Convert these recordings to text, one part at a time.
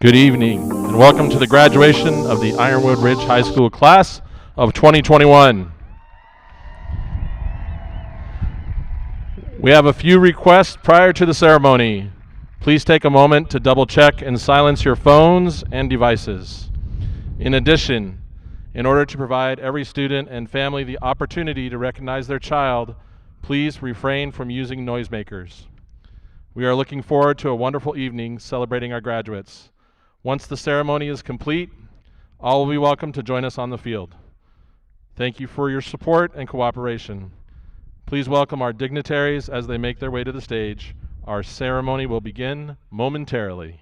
Good evening, and welcome to the graduation of the Ironwood Ridge High School class of 2021. We have a few requests prior to the ceremony. Please take a moment to double check and silence your phones and devices. In addition, in order to provide every student and family the opportunity to recognize their child, please refrain from using noisemakers. We are looking forward to a wonderful evening celebrating our graduates. Once the ceremony is complete, all will be welcome to join us on the field. Thank you for your support and cooperation. Please welcome our dignitaries as they make their way to the stage. Our ceremony will begin momentarily.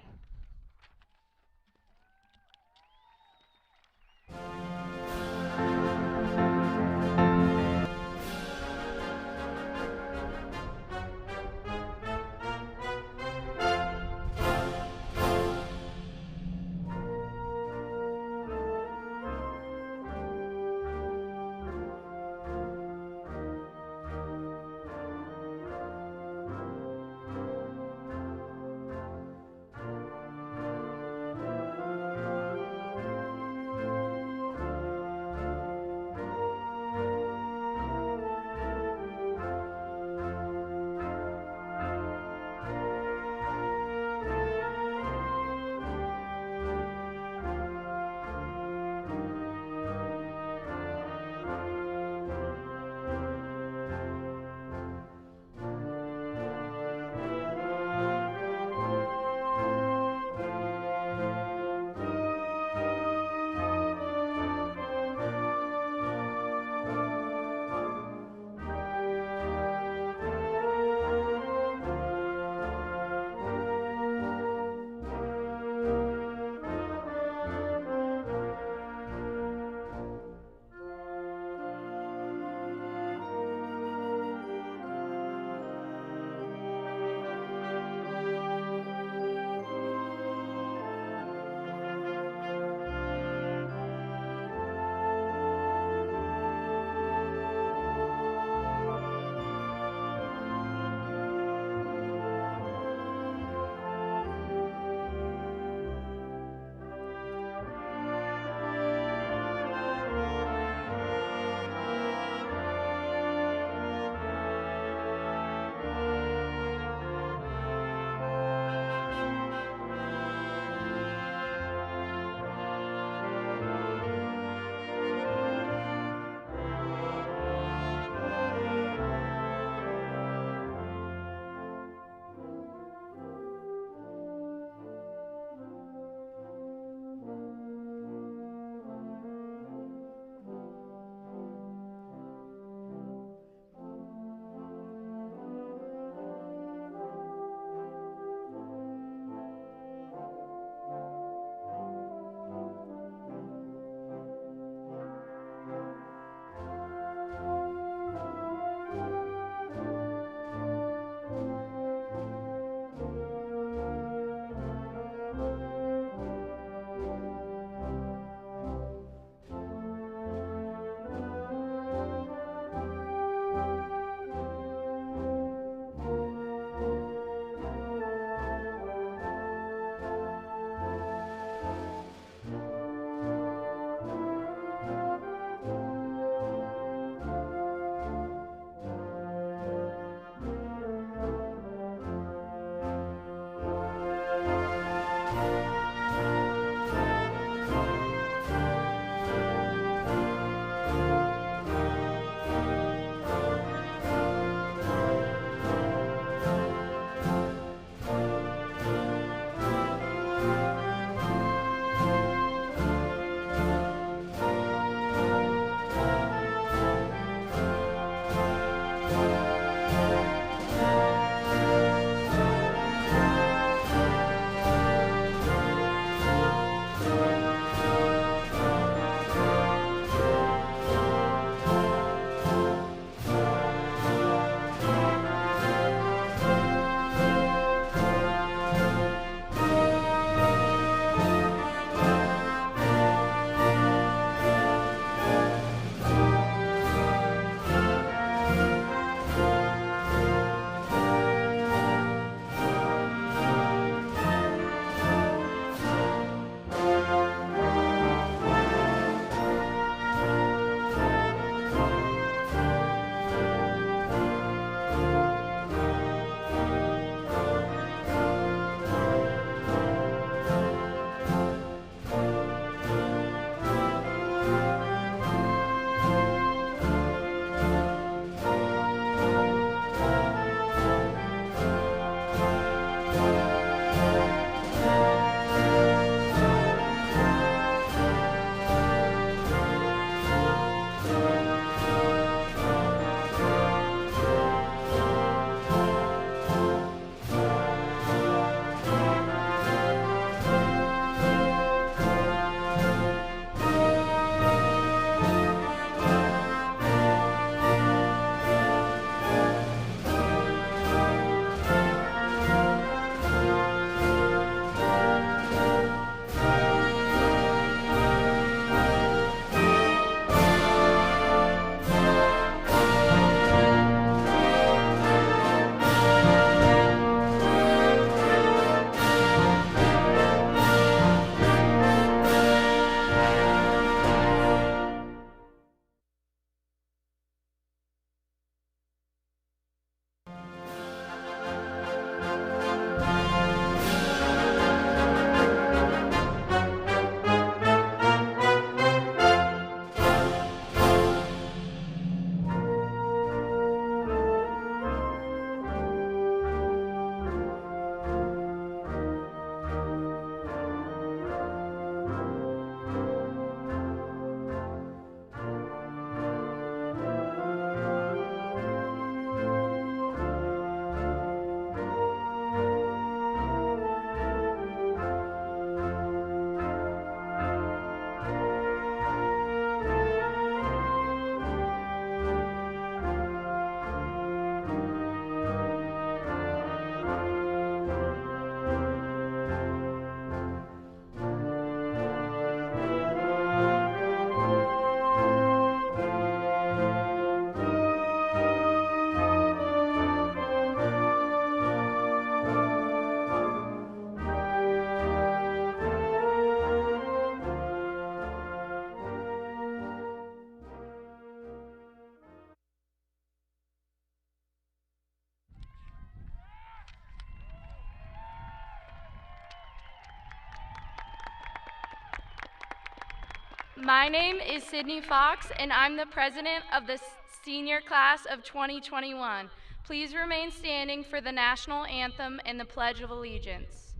My name is Sydney Fox, and I'm the president of the senior class of 2021. Please remain standing for the national anthem and the Pledge of Allegiance.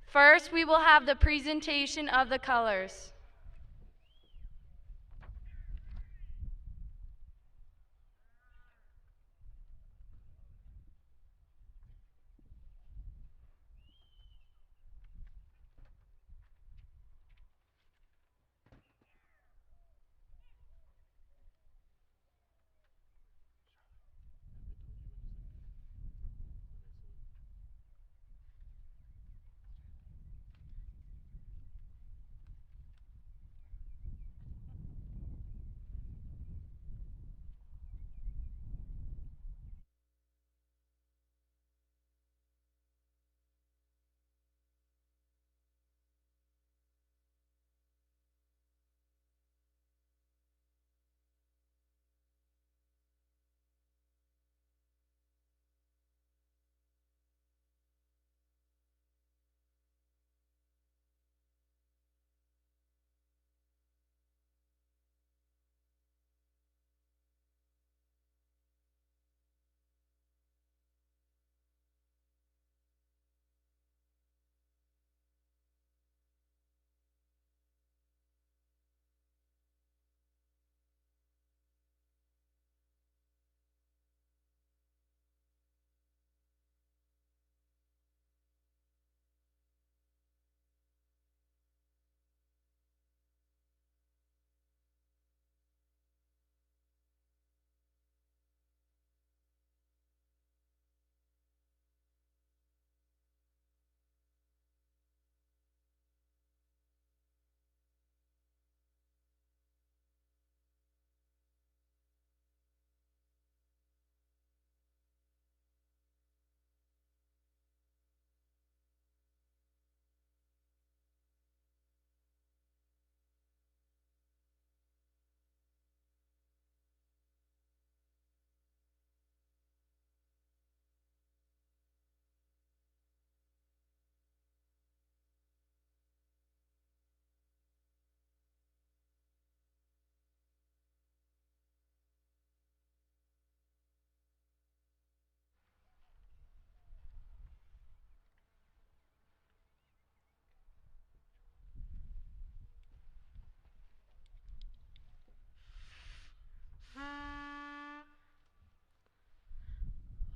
First, we will have the presentation of the colors.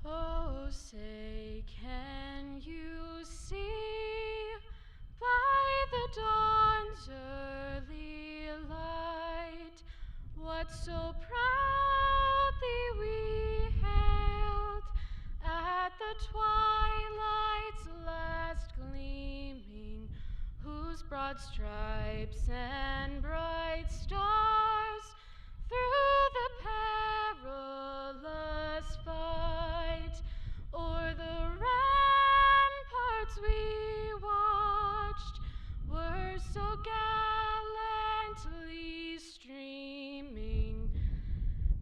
Oh, say, can you see by the dawn's early light what so proudly we hailed at the twilight's last gleaming, whose broad stripes and bright stars through the perilous fight o'er the ramparts we watched were so gallantly streaming,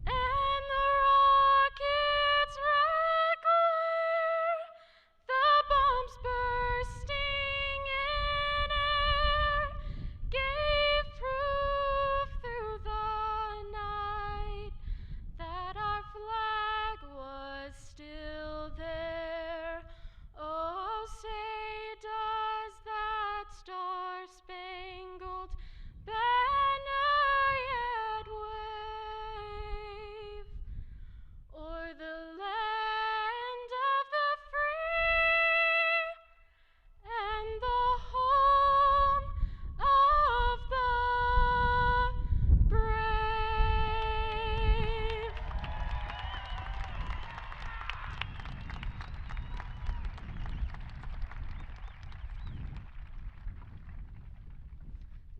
and the rocket's red glare, the bombs bursting in air, gave proof through the night that our flag was still there. Oh, say, does that star-spangled banner yet wave o'er the land of the free and the home of the brave?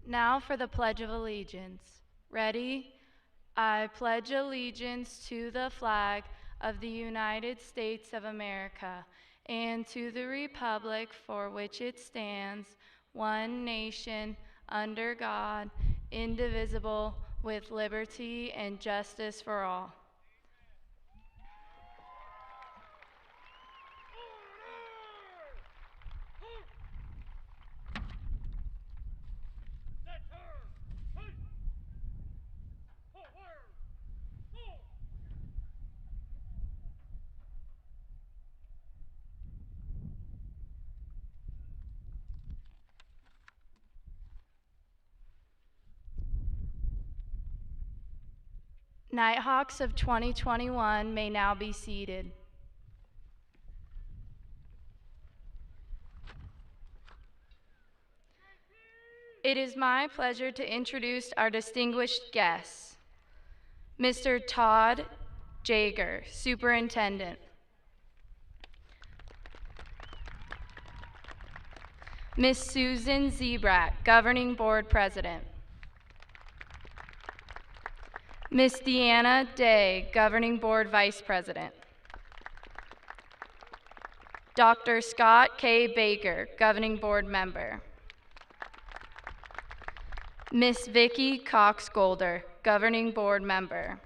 Now for the Pledge of Allegiance. Ready? I pledge allegiance to the flag of the United States of America and to the republic for which it stands, one nation, under God, indivisible, with liberty and justice for all. Nighthawks of 2021 may now be seated. It is my pleasure to introduce our distinguished guests. Mr. Todd Jager, Superintendent. Ms. Susan Zebrat, Governing Board President. Ms. Deanna Day, Governing Board Vice President. Dr. Scott K. Baker, Governing Board Member. Ms. Vicki Cox-Golder, Governing Board Member.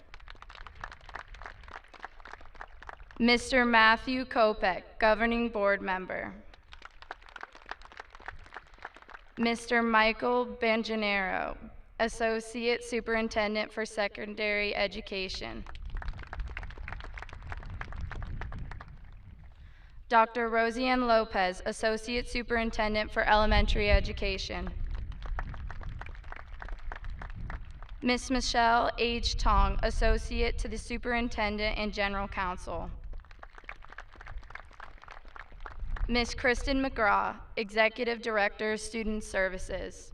Mr. Matthew Kopek, Governing Board Member. Mr. Michael Banjanero, Associate Superintendent for Secondary Education. Dr. Rosianne Lopez, Associate Superintendent for Elementary Education. Ms. Michelle H. Tong, Associate to the Superintendent and General Counsel. Ms. Kristen McGraw, Executive Director, Student Services.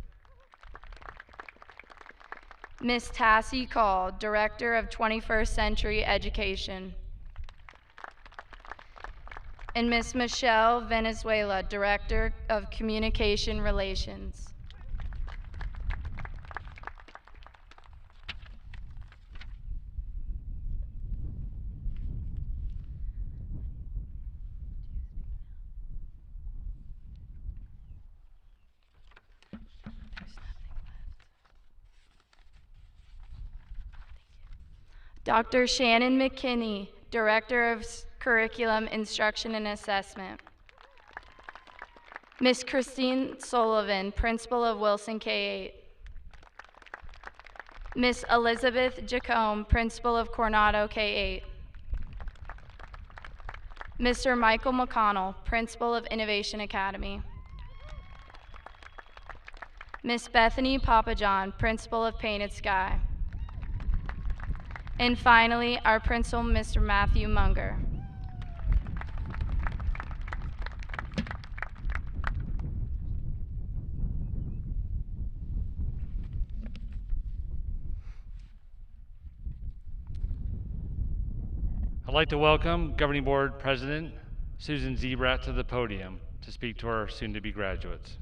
Ms. Tassie Call, Director of 21st Century Education. And Ms. Michelle Venezuela, Director of Communication Relations. Dr. Shannon McKinney, Director of Curriculum, Instruction, and Assessment. Ms. Christine Sullivan, Principal of Wilson K-8. Ms. Elizabeth Jacome, Principal of Coronado K-8. Mr. Michael McConnell, Principal of Innovation Academy. Ms. Bethany Papajohn, Principal of Painted Sky. And finally, our principal, Mr. Matthew Munger. I'd like to welcome Governing Board President Susan Zebrat to the podium to speak to our soon-to-be graduates.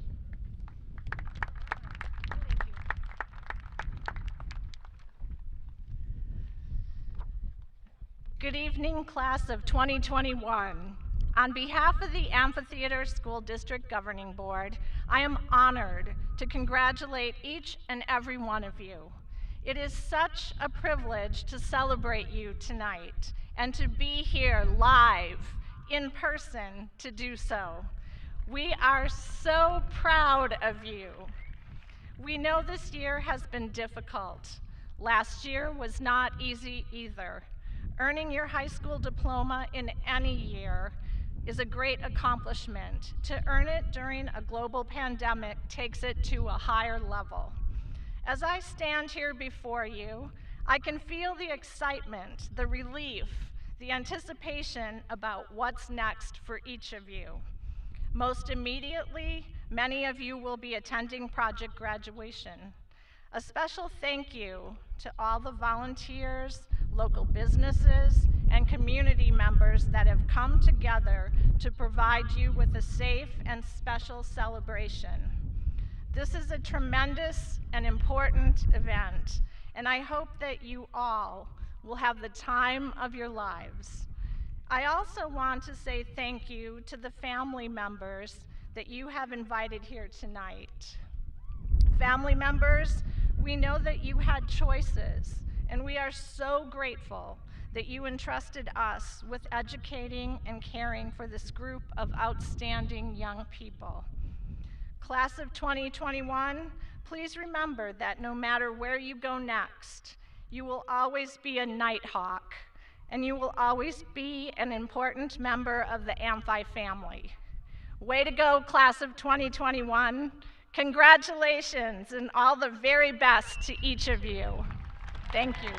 Good evening, class of 2021. On behalf of the Amphitheater School District Governing Board, I am honored to congratulate each and every one of you. It is such a privilege to celebrate you tonight and to be here live, in person, to do so. We are so proud of you. We know this year has been difficult. Last year was not easy either. Earning your high school diploma in any year is a great accomplishment. To earn it during a global pandemic takes it to a higher level. As I stand here before you, I can feel the excitement, the relief, the anticipation about what's next for each of you. Most immediately, many of you will be attending project graduation. A special thank you to all the volunteers, local businesses, and community members that have come together to provide you with a safe and special celebration. This is a tremendous and important event, and I hope that you all will have the time of your lives. I also want to say thank you to the family members that you have invited here tonight. Family members, we know that you had choices, and we are so grateful that you entrusted us with educating and caring for this group of outstanding young people. Class of 2021, please remember that no matter where you go next, you will always be a Nighthawk, and you will always be an important member of the Amphi family. Way to go, class of 2021. Congratulations and all the very best to each of you. Thank you.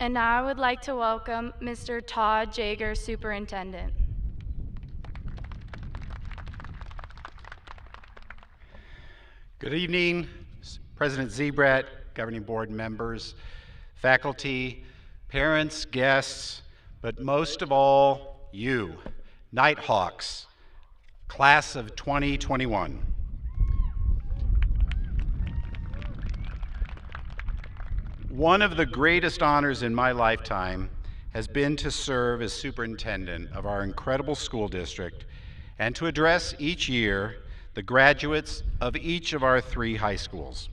And now I would like to welcome Mr. Todd Jager, Superintendent. Good evening, President Zebrat, Governing Board members, faculty, parents, guests, but most of all, you, Nighthawks, class of 2021. One of the greatest honors in my lifetime has been to serve as superintendent of our incredible school district and to address each year the graduates of each of our 3 high schools.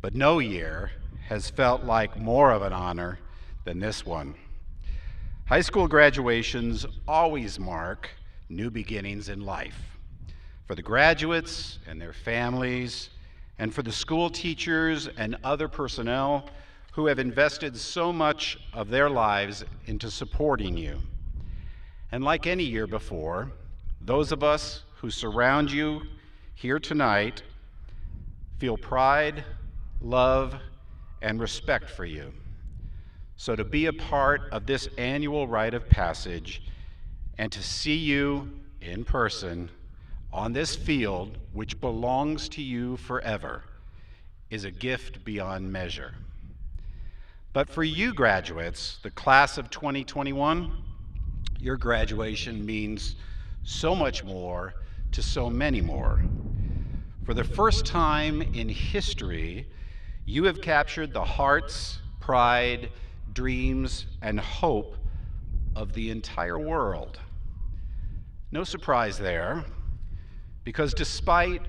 But no year has felt like more of an honor than this one. High school graduations always mark new beginnings in life. For the graduates and their families, and for the school teachers and other personnel who have invested so much of their lives into supporting you. And like any year before, those of us who surround you here tonight feel pride, love, and respect for you. So to be a part of this annual rite of passage and to see you in person on this field, which belongs to you forever, is a gift beyond measure. But for you graduates, the class of 2021, your graduation means so much more to so many more. For the first time in history, you have captured the hearts, pride, dreams, and hope of the entire world. No surprise there, because despite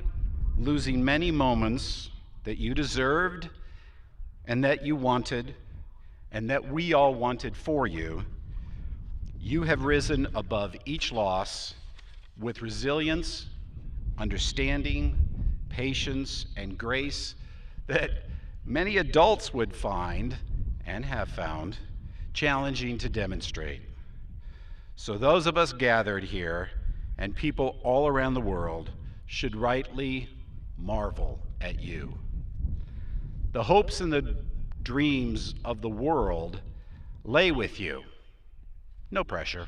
losing many moments that you deserved and that you wanted and that we all wanted for you, you have risen above each loss with resilience, understanding, patience, and grace that many adults would find, and have found, challenging to demonstrate. So those of us gathered here, and people all around the world, should rightly marvel at you. The hopes and the dreams of the world lay with you. No pressure.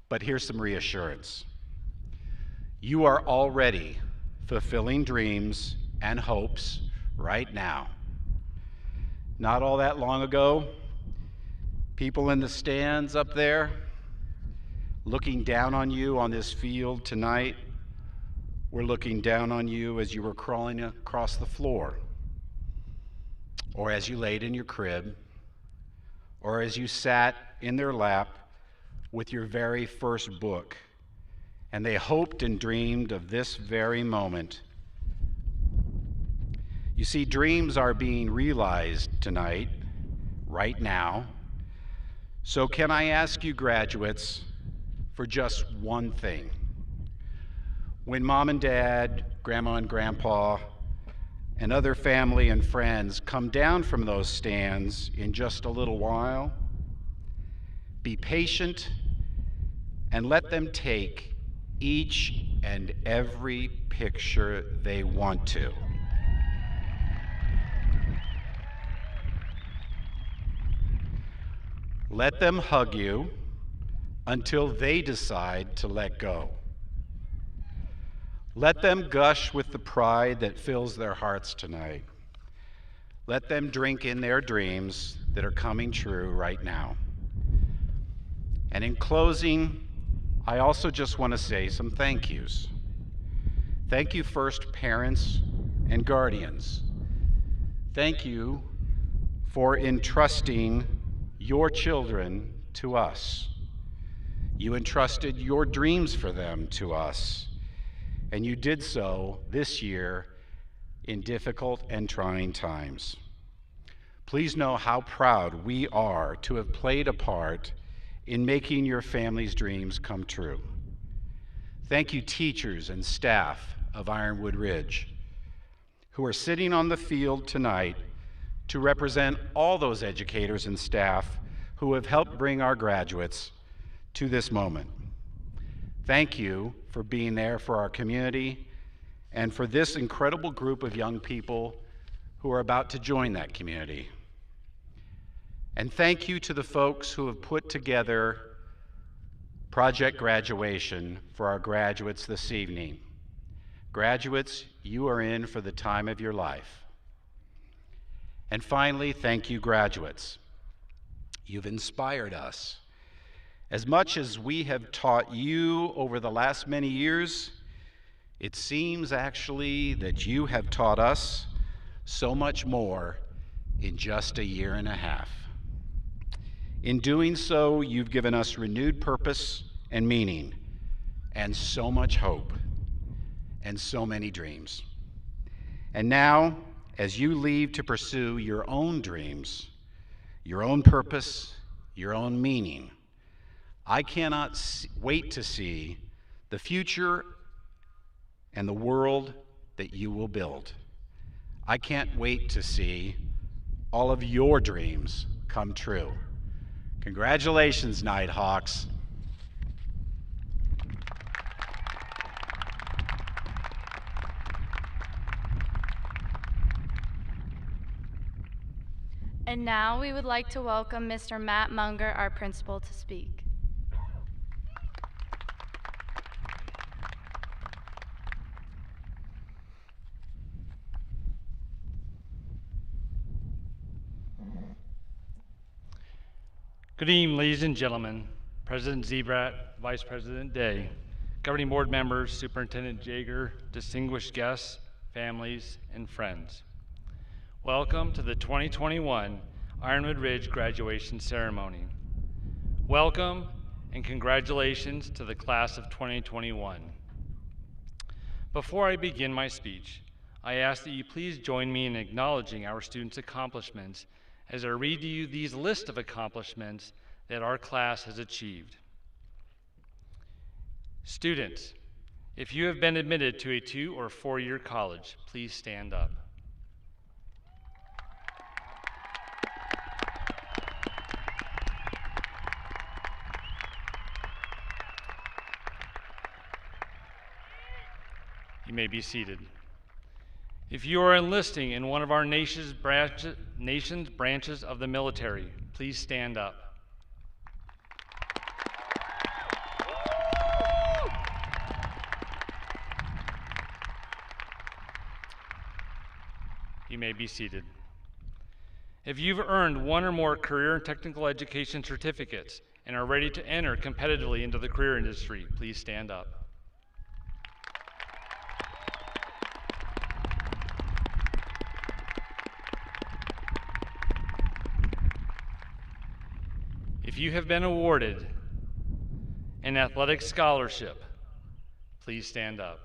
But here's some reassurance. You are already fulfilling dreams and hopes right now. Not all that long ago, people in the stands up there looking down on you on this field tonight were looking down on you as you were crawling across the floor, or as you laid in your crib, or as you sat in their lap with your very first book, and they hoped and dreamed of this very moment. You see, dreams are being realized tonight, right now. So can I ask you graduates for just one thing? When mom and dad, grandma and grandpa, and other family and friends come down from those stands in just a little while, be patient and let them take each and every picture they want to. Let them hug you until they decide to let go. Let them gush with the pride that fills their hearts tonight. Let them drink in their dreams that are coming true right now. And in closing, I also just want to say some thank yous. Thank you first, parents and guardians. Thank you for entrusting your children to us. You entrusted your dreams for them to us, and you did so this year in difficult and trying times. Please know how proud we are to have played a part in making your family's dreams come true. Thank you, teachers and staff of Ironwood Ridge, who are sitting on the field tonight to represent all those educators and staff who have helped bring our graduates to this moment. Thank you for being there for our community and for this incredible group of young people who are about to join that community. And thank you to the folks who have put together Project Graduation for our graduates this evening. Graduates, you are in for the time of your life. And finally, thank you, graduates. You've inspired us. As much as we have taught you over the last many years, it seems actually that you have taught us so much more in just a year and a half. In doing so, you've given us renewed purpose and meaning, and so much hope, and so many dreams. And now, as you leave to pursue your own dreams, your own purpose, your own meaning, I cannot wait to see the future and the world that you will build. I can't wait to see all of your dreams come true. Congratulations, Nighthawks. And now we would like to welcome Mr. Matt Munger, our principal, to speak. Good evening, ladies and gentlemen, President Zebrat, Vice President Day, Governing Board members, Superintendent Jaeger, distinguished guests, families, and friends. Welcome to the 2021 Ironwood Ridge graduation ceremony. Welcome and congratulations to the class of 2021. Before I begin my speech, I ask that you please join me in acknowledging our students' accomplishments as I read to you these lists of accomplishments that our class has achieved. Students, if you have been admitted to a 2- or 4-year college, please stand up. You may be seated. If you are enlisting in one of our nation's branches of the military, please stand up. You may be seated. If you've earned one or more career and technical education certificates and are ready to enter competitively into the career industry, please stand up. If you have been awarded an athletic scholarship, please stand up.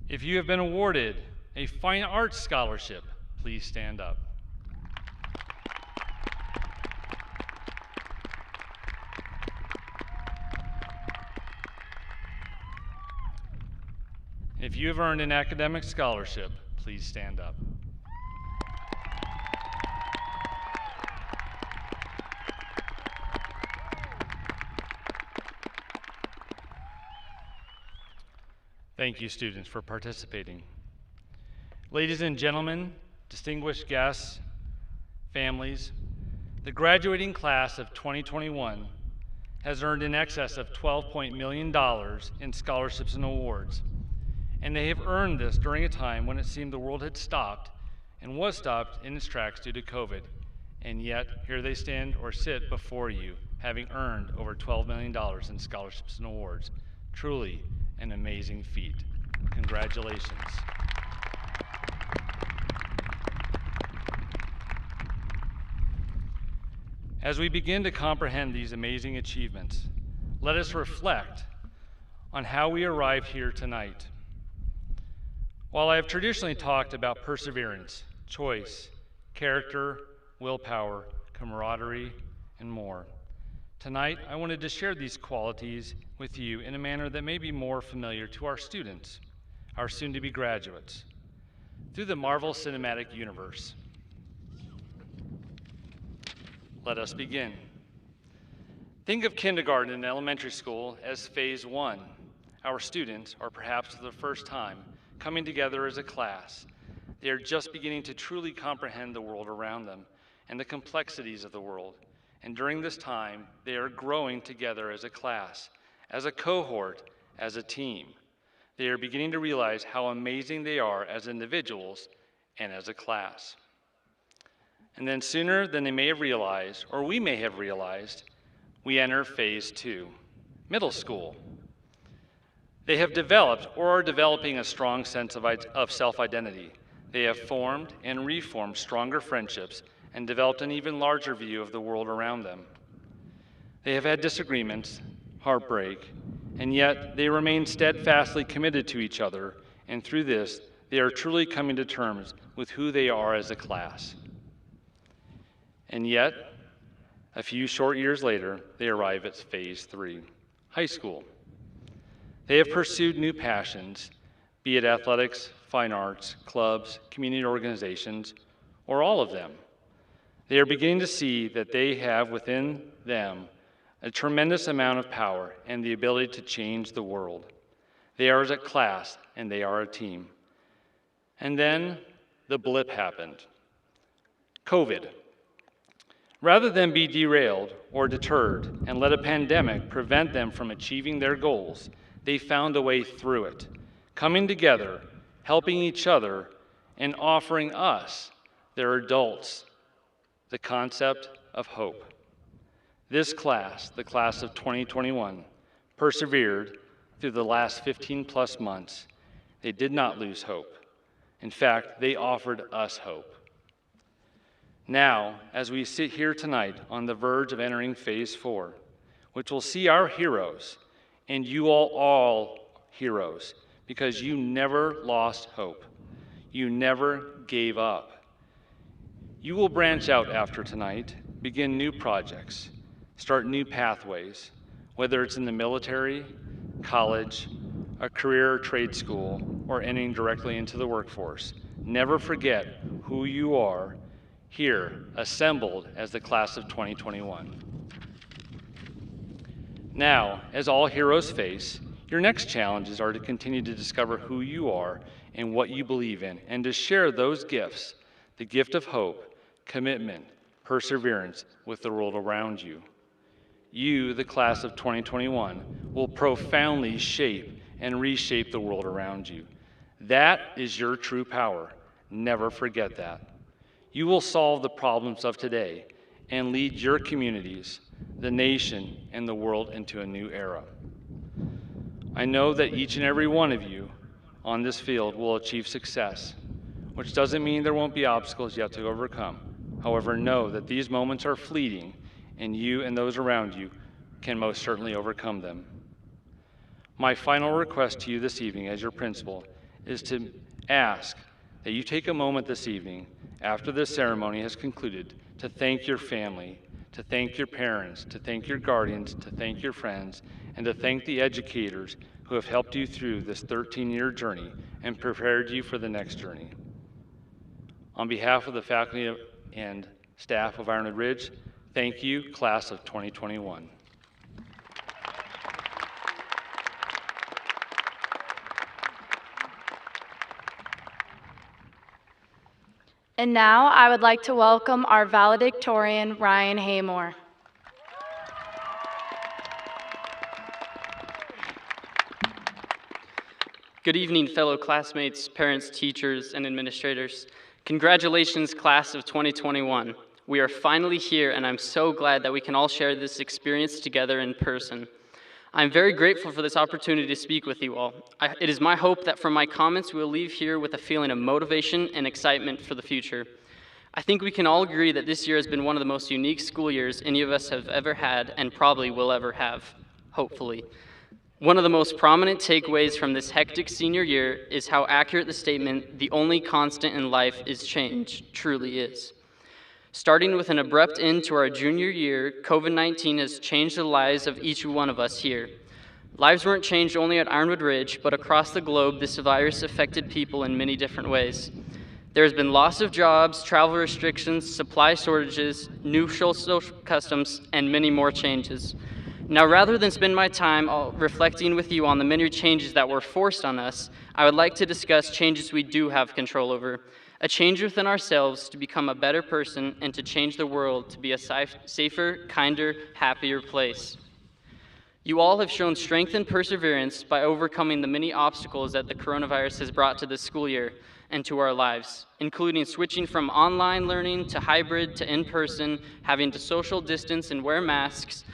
If you have been awarded a fine arts scholarship, please stand up. If you have earned an academic scholarship, please stand up. Thank you, students, for participating. Ladies and gentlemen, distinguished guests, families, the graduating class of 2021 has earned in excess of $12 million in scholarships and awards. And they have earned this during a time when it seemed the world had stopped and was stopped in its tracks due to COVID. And yet, here they stand or sit before you, having earned over $12 million in scholarships and awards. Truly an amazing feat. Congratulations. As we begin to comprehend these amazing achievements, let us reflect on how we arrived here tonight. While I have traditionally talked about perseverance, choice, character, willpower, camaraderie, and more, tonight I wanted to share these qualities with you in a manner that may be more familiar to our students, our soon-to-be graduates, through the Marvel Cinematic Universe. Let us begin. Think of kindergarten and elementary school as phase 1. Our students are perhaps for the first time coming together as a class. They are just beginning to truly comprehend the world around them and the complexities of the world. And during this time, they are growing together as a class, as a cohort, as a team. They are beginning to realize how amazing they are as individuals and as a class. And then sooner than they may have realized, or we may have realized, we enter phase 2, middle school. They have developed or are developing a strong sense of self-identity. They have formed and reformed stronger friendships and developed an even larger view of the world around them. They have had disagreements, heartbreak, and yet they remain steadfastly committed to each other, and through this, they are truly coming to terms with who they are as a class. And yet, a few short years later, they arrive at phase 3, high school. They have pursued new passions, be it athletics, fine arts, clubs, community organizations, or all of them. They are beginning to see that they have within them a tremendous amount of power and the ability to change the world. They are as a class and they are a team. And then the blip happened. COVID. Rather than be derailed or deterred and let a pandemic prevent them from achieving their goals, they found a way through it, coming together, helping each other, and offering us, their adults, the concept of hope. This class, the class of 2021, persevered through the last 15+ months. They did not lose hope. In fact, they offered us hope. Now, as we sit here tonight on the verge of entering phase 4, which will see our heroes, and you all heroes, because you never lost hope. You never gave up. You will branch out after tonight, begin new projects, start new pathways, whether it's in the military, college, a career or trade school, or entering directly into the workforce. Never forget who you are here, assembled as the class of 2021. Now, as all heroes face, your next challenges are to continue to discover who you are and what you believe in, and to share those gifts, the gift of hope, commitment, perseverance, with the world around you. You, the class of 2021, will profoundly shape and reshape the world around you. That is your true power. Never forget that. You will solve the problems of today and lead your communities, the nation, and the world into a new era. I know that each and every one of you on this field will achieve success, which doesn't mean there won't be obstacles yet to overcome. However, know that these moments are fleeting, and you and those around you can most certainly overcome them. My final request to you this evening as your principal is to ask that you take a moment this evening after this ceremony has concluded to thank your family, to thank your parents, to thank your guardians, to thank your friends, and to thank the educators who have helped you through this 13-year journey and prepared you for the next journey. On behalf of the faculty and staff of Ironwood Ridge, thank you, class of 2021. And now I would like to welcome our valedictorian, Ryan Haymore. Good evening, fellow classmates, parents, teachers, and administrators. Congratulations, class of 2021. We are finally here, and I'm so glad that we can all share this experience together in person. I'm very grateful for this opportunity to speak with you all. It is my hope that from my comments we will leave here with a feeling of motivation and excitement for the future. I think we can all agree that this year has been one of the most unique school years any of us have ever had and probably will ever have, hopefully. One of the most prominent takeaways from this hectic senior year is how accurate the statement, "the only constant in life is change," truly is. Starting with an abrupt end to our junior year, COVID-19 has changed the lives of each one of us here. Lives weren't changed only at Ironwood Ridge, but across the globe, this virus affected people in many different ways. There has been loss of jobs, travel restrictions, supply shortages, new social customs, and many more changes. Now, rather than spend my time reflecting with you on the many changes that were forced on us, I would like to discuss changes we do have control over. A change within ourselves to become a better person and to change the world to be a safer, kinder, happier place. You all have shown strength and perseverance by overcoming the many obstacles that the coronavirus has brought to this school year and to our lives, including switching from online learning to hybrid to in-person, having to social distance and wear masks,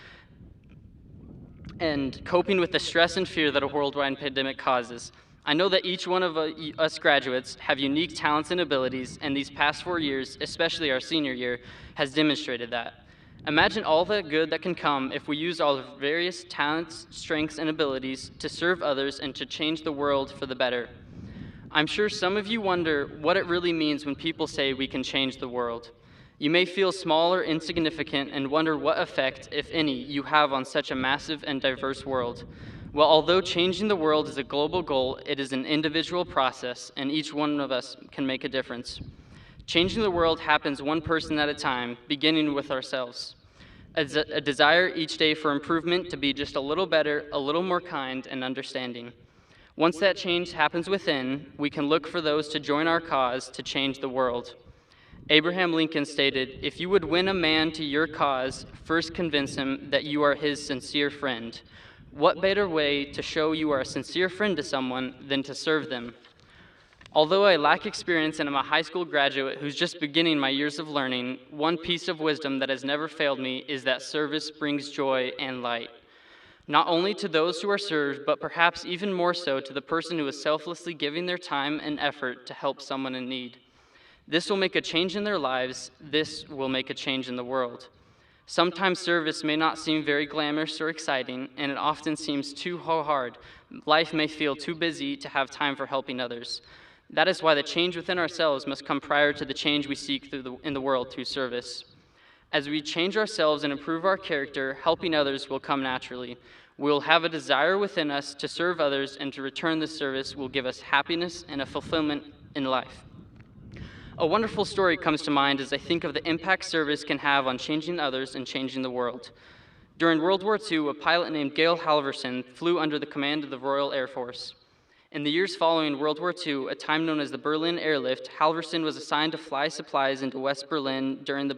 and coping with the stress and fear that a worldwide pandemic causes. I know that each one of us graduates have unique talents and abilities, and these past 4 years, especially our senior year, has demonstrated that. Imagine all the good that can come if we use our various talents, strengths, and abilities to serve others and to change the world for the better. I'm sure some of you wonder what it really means when people say we can change the world. You may feel small or insignificant and wonder what effect, if any, you have on such a massive and diverse world. Well, although changing the world is a global goal, it is an individual process, and each one of us can make a difference. Changing the world happens one person at a time, beginning with ourselves. A desire each day for improvement to be just a little better, a little more kind and understanding. Once that change happens within, we can look for those to join our cause to change the world. Abraham Lincoln stated, "If you would win a man to your cause, first convince him that you are his sincere friend." What better way to show you are a sincere friend to someone than to serve them? Although I lack experience and am a high school graduate who's just beginning my years of learning, one piece of wisdom that has never failed me is that service brings joy and light. Not only to those who are served, but perhaps even more so to the person who is selflessly giving their time and effort to help someone in need. This will make a change in their lives. This will make a change in the world. Sometimes service may not seem very glamorous or exciting, and it often seems too hard. Life may feel too busy to have time for helping others. That is why the change within ourselves must come prior to the change we seek in the world through service. As we change ourselves and improve our character, helping others will come naturally. We will have a desire within us to serve others, and to return this service will give us happiness and a fulfillment in life. A wonderful story comes to mind as I think of the impact service can have on changing others and changing the world. During World War II, a pilot named Gale Halvorsen flew under the command of the Royal Air Force. In the years following World War II, a time known as the Berlin Airlift, Halvorsen was assigned to fly supplies into West Berlin during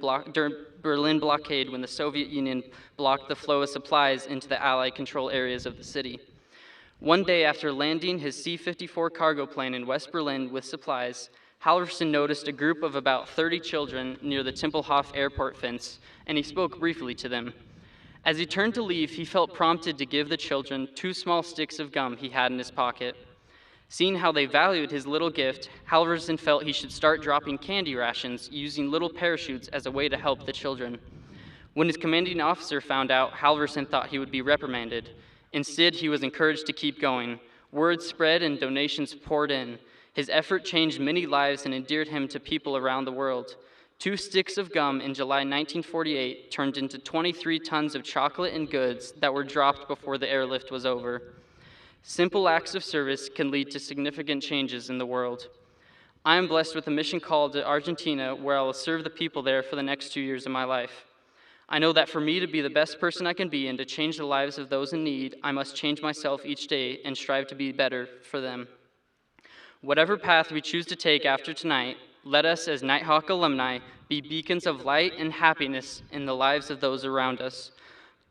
Berlin blockade, when the Soviet Union blocked the flow of supplies into the Allied control areas of the city. One day after landing his C-54 cargo plane in West Berlin with supplies, Halvorsen noticed a group of about 30 children near the Tempelhof airport fence, and he spoke briefly to them. As he turned to leave, he felt prompted to give the children 2 small sticks of gum he had in his pocket. Seeing how they valued his little gift, Halvorsen felt he should start dropping candy rations using little parachutes as a way to help the children. When his commanding officer found out, Halvorsen thought he would be reprimanded. Instead, he was encouraged to keep going. Word spread and donations poured in. His effort changed many lives and endeared him to people around the world. 2 sticks of gum in July 1948 turned into 23 tons of chocolate and goods that were dropped before the airlift was over. Simple acts of service can lead to significant changes in the world. I am blessed with a mission call to Argentina, where I will serve the people there for the next 2 years of my life. I know that for me to be the best person I can be and to change the lives of those in need, I must change myself each day and strive to be better for them. Whatever path we choose to take after tonight, let us as Nighthawk alumni be beacons of light and happiness in the lives of those around us.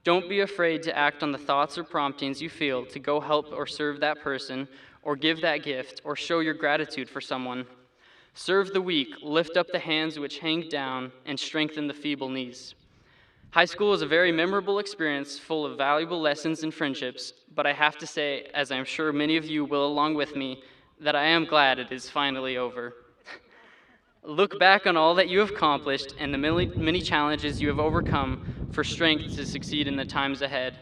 Don't be afraid to act on the thoughts or promptings you feel to go help or serve that person, or give that gift, or show your gratitude for someone. Serve the weak, lift up the hands which hang down, and strengthen the feeble knees. High school is a very memorable experience full of valuable lessons and friendships, but I have to say, as I'm sure many of you will along with me, that I am glad it is finally over. Look back on all that you have accomplished and the many challenges you have overcome for strength to succeed in the times ahead.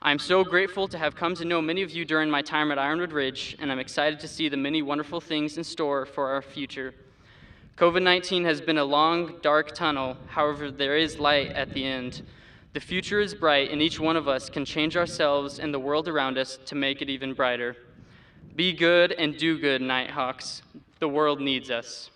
I'm so grateful to have come to know many of you during my time at Ironwood Ridge, and I'm excited to see the many wonderful things in store for our future. COVID-19 has been a long, dark tunnel. However, there is light at the end. The future is bright, and each one of us can change ourselves and the world around us to make it even brighter. Be good and do good, Nighthawks. The world needs us.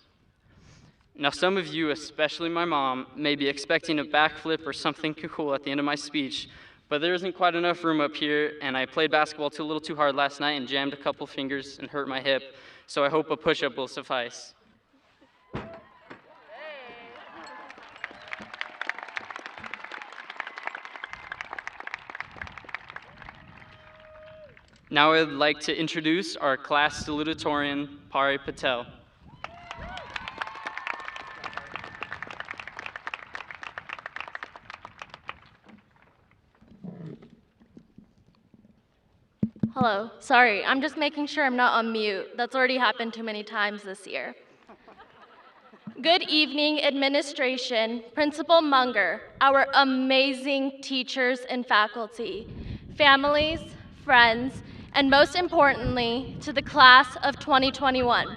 Now, some of you, especially my mom, may be expecting a backflip or something cool at the end of my speech, But there isn't quite enough room up here, and I played basketball a little too hard last night and jammed a couple fingers and hurt my hip, so I hope a push-up will suffice. Now I would like to introduce our class salutatorian, Pari Patel. Hello, sorry, I'm just making sure I'm not on mute. That's already happened too many times this year. Good evening, administration, Principal Munger, our amazing teachers and faculty, families, friends, and most importantly, to the class of 2021.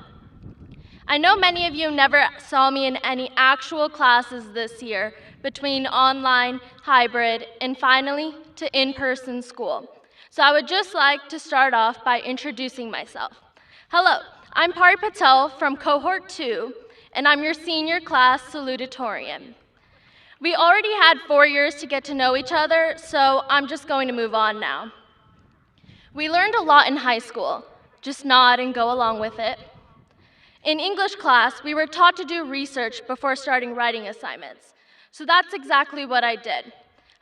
I know many of you never saw me in any actual classes this year, between online, hybrid, and finally to in-person school. So I would just like to start off by introducing myself. Hello, I'm Pari Patel from Cohort 2, and I'm your senior class salutatorian. We already had 4 years to get to know each other, so I'm just going to move on now. We learned a lot in high school. Just nod and go along with it. In English class, we were taught to do research before starting writing assignments. So that's exactly what I did.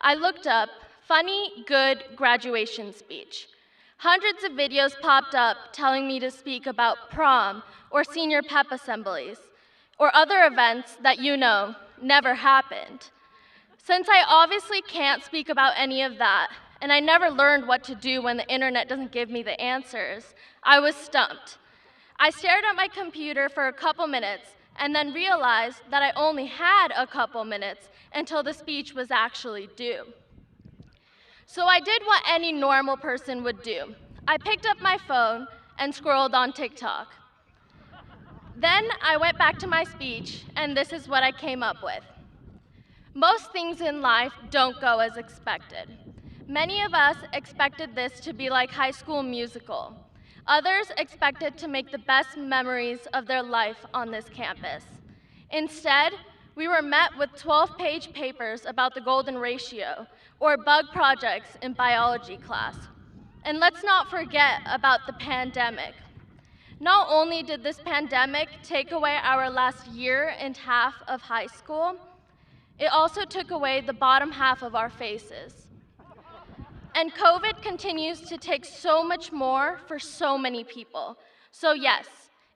I looked up funny, good graduation speech. Hundreds of videos popped up telling me to speak about prom or senior pep assemblies or other events that you know never happened. Since I obviously can't speak about any of that, and I never learned what to do when the internet doesn't give me the answers, I was stumped. I stared at my computer for a couple minutes and then realized that I only had a couple minutes until the speech was actually due. So I did what any normal person would do. I picked up my phone and scrolled on TikTok. Then I went back to my speech, and this is what I came up with. Most things in life don't go as expected. Many of us expected this to be like High School Musical. Others expected to make the best memories of their life on this campus. Instead, we were met with 12-page papers about the golden ratio or bug projects in biology class. And let's not forget about the pandemic. Not only did this pandemic take away our last year and a half of high school, it also took away the bottom half of our faces. And COVID continues to take so much more for so many people. So yes,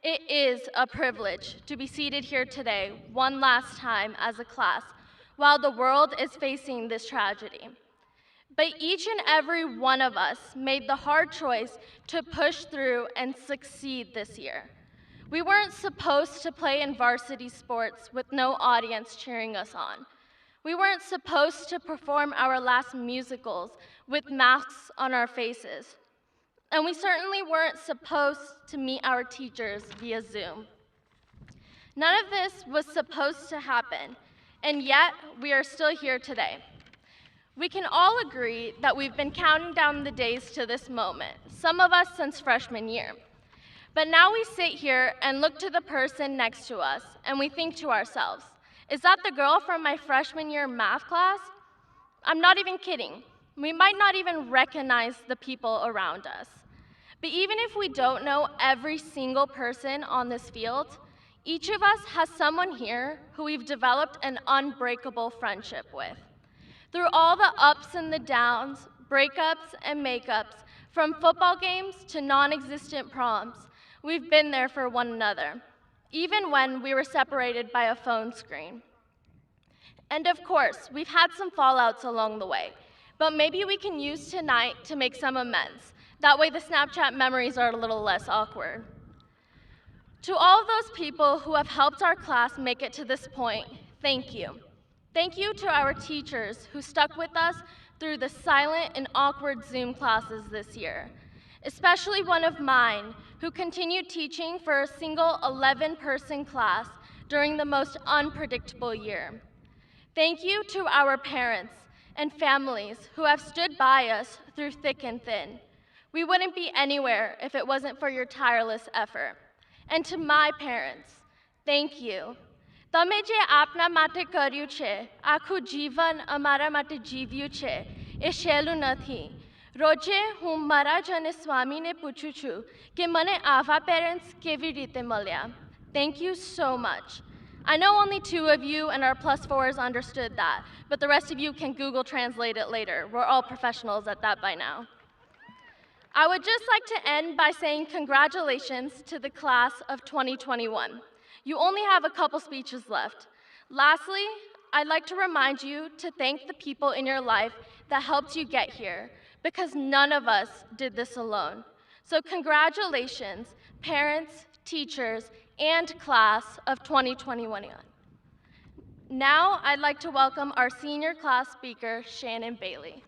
it is a privilege to be seated here today one last time as a class while the world is facing this tragedy. But each and every one of us made the hard choice to push through and succeed this year. We weren't supposed to play in varsity sports with no audience cheering us on. We weren't supposed to perform our last musicals with masks on our faces. And we certainly weren't supposed to meet our teachers via Zoom. None of this was supposed to happen, and yet we are still here today. We can all agree that we've been counting down the days to this moment, some of us since freshman year. But now we sit here and look to the person next to us, and we think to ourselves, is that the girl from my freshman year math class? I'm not even kidding. We might not even recognize the people around us. But even if we don't know every single person on this field, each of us has someone here who we've developed an unbreakable friendship with. Through all the ups and the downs, breakups and makeups, from football games to non-existent proms, we've been there for one another, even when we were separated by a phone screen. And of course, we've had some fallouts along the way, but maybe we can use tonight to make some amends. That way the Snapchat memories are a little less awkward. To all of those people who have helped our class make it to this point, thank you. Thank you to our teachers who stuck with us through the silent and awkward Zoom classes this year, especially one of mine who continued teaching for a single 11-person class during the most unpredictable year. Thank you to our parents and families who have stood by us through thick and thin. We wouldn't be anywhere if it wasn't for your tireless effort. And to my parents, thank you. તમે જે આપના માટે કર્યું છે, આખું જીવન અમારા માટે જીવ્યું છે, એ સહેલું નથી. રોજે હું મારા જન સ્વામીને પૂછું છું કે મને આવા પેરેન્ટ્સ કેવી રીતે મળ્યા. Thank you so much. I know only 2 of you and our +4s understood that, but the rest of you can Google Translate it later. We're all professionals at that by now. I would just like to end by saying congratulations to the class of 2021. You only have a couple speeches left. Lastly, I'd like to remind you to thank the people in your life that helped you get here, because none of us did this alone. So congratulations, parents, teachers, and class of 2021. Now I'd like to welcome our senior class speaker, Shannon Bailey.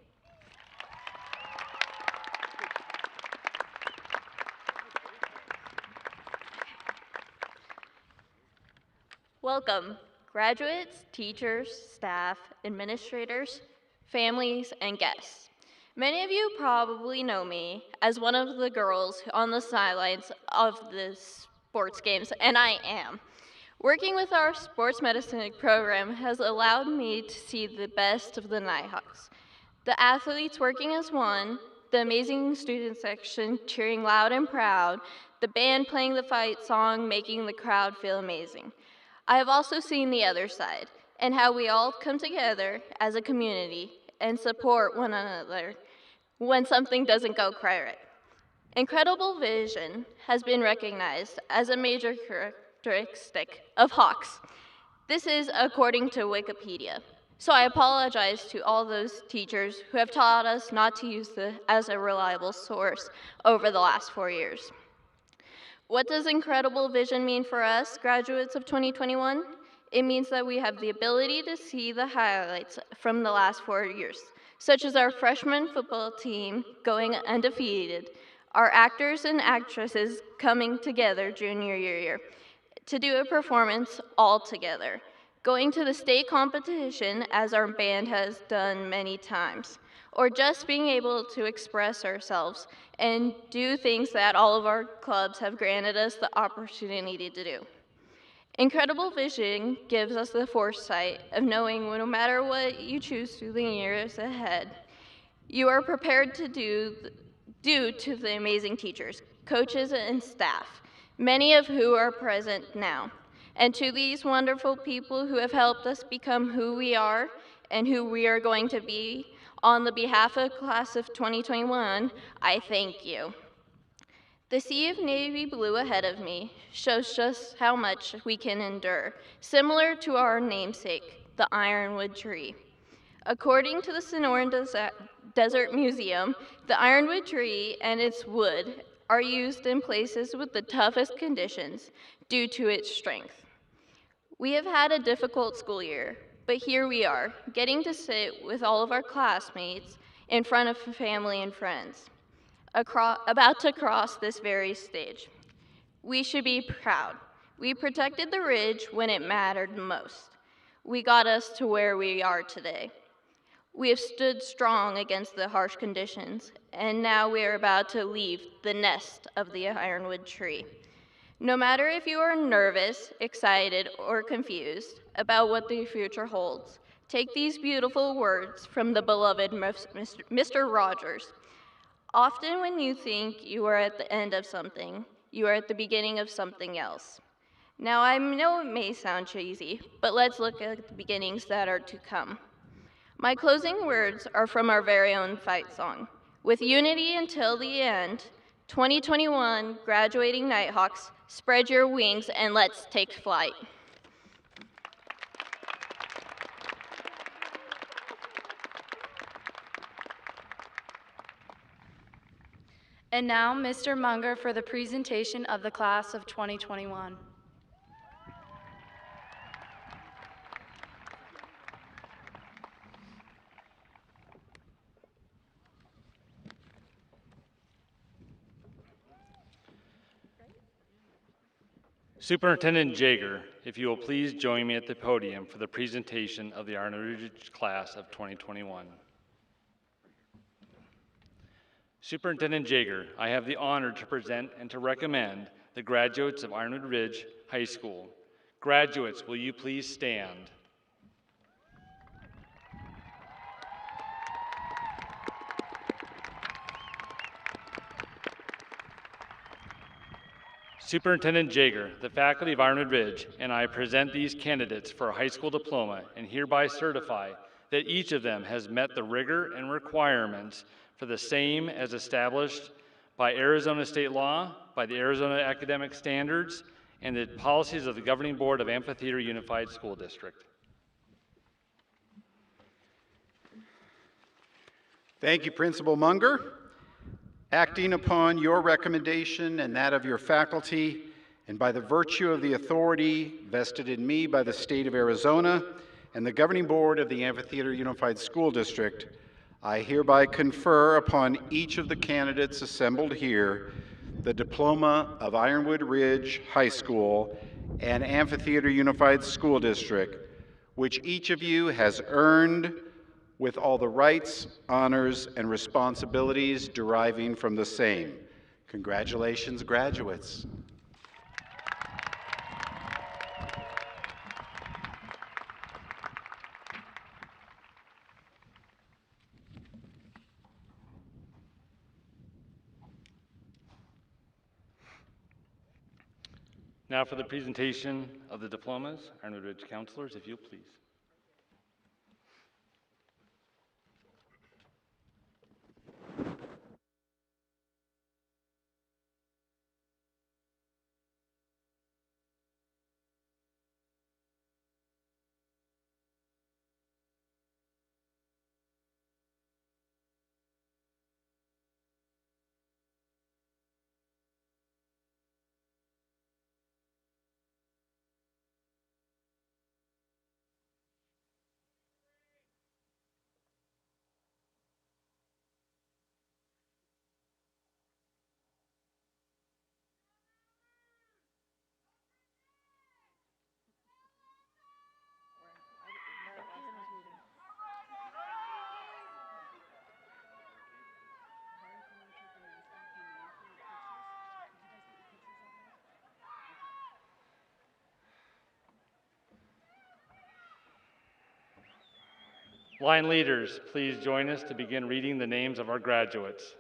Welcome, graduates, teachers, staff, administrators, families, and guests. Many of you probably know me as one of the girls on the sidelines of the sports games, and I am. Working with our sports medicine program has allowed me to see the best of the Nighthawks. The athletes working as one, the amazing student section cheering loud and proud, the band playing the fight song making the crowd feel amazing. I have also seen the other side, and how we all come together as a community and support one another when something doesn't go quite right. Incredible vision has been recognized as a major characteristic of Hawks. This is according to Wikipedia. So I apologize to all those teachers who have taught us not to use this as a reliable source over the last 4 years. What does incredible vision mean for us, graduates of 2021? It means that we have the ability to see the highlights from the last 4 years, such as our freshman football team going undefeated, our actors and actresses coming together junior year to do a performance all together, going to the state competition as our band has done many times, or just being able to express ourselves and do things that all of our clubs have granted us the opportunity to do. Incredible vision gives us the foresight of knowing no matter what you choose through the years ahead, you are prepared to do to the amazing teachers, coaches, and staff, many of who are present now. And to these wonderful people who have helped us become who we are and who we are going to be, on the behalf of class of 2021, I thank you. The sea of navy blue ahead of me shows just how much we can endure, similar to our namesake, the Ironwood tree. According to the Sonoran Desert Museum, the ironwood tree and its wood are used in places with the toughest conditions due to its strength. We have had a difficult school year, but here we are, getting to sit with all of our classmates in front of family and friends, about to cross this very stage. We should be proud. We protected the ridge when it mattered most. We got us to where we are today. We have stood strong against the harsh conditions, and now we are about to leave the nest of the ironwood tree. No matter if you are nervous, excited, or confused about what the future holds, take these beautiful words from the beloved Mr. Rogers. Often when you think you are at the end of something, you are at the beginning of something else. Now I know it may sound cheesy, but let's look at the beginnings that are to come. My closing words are from our very own fight song. With unity until the end, 2021 graduating Nighthawks, spread your wings and let's take flight. And now, Mr. Munger for the presentation of the class of 2021. Superintendent Jaeger, if you will please join me at the podium for the presentation of the Ironwood class of 2021. Superintendent Jaeger, I have the honor to present and to recommend the graduates of Ironwood Ridge High School. Graduates, will you please stand? Superintendent Jaeger, the faculty of Ironwood Ridge, and I present these candidates for a high school diploma and hereby certify that each of them has met the rigor and requirements for the same as established by Arizona state law, by the Arizona academic standards, and the policies of the Governing Board of Amphitheater Unified School District. Thank you, Principal Munger. Acting upon your recommendation and that of your faculty, and by the virtue of the authority vested in me by the state of Arizona and the Governing Board of the Amphitheater Unified School District, I hereby confer upon each of the candidates assembled here the diploma of Ironwood Ridge High School and Amphitheater Unified School District, which each of you has earned with all the rights, honors, and responsibilities deriving from the same. Congratulations, graduates. Now for the presentation of the diplomas, Ironwood Ridge counselors, if you'll please. Line leaders, please join us to begin reading the names of our graduates.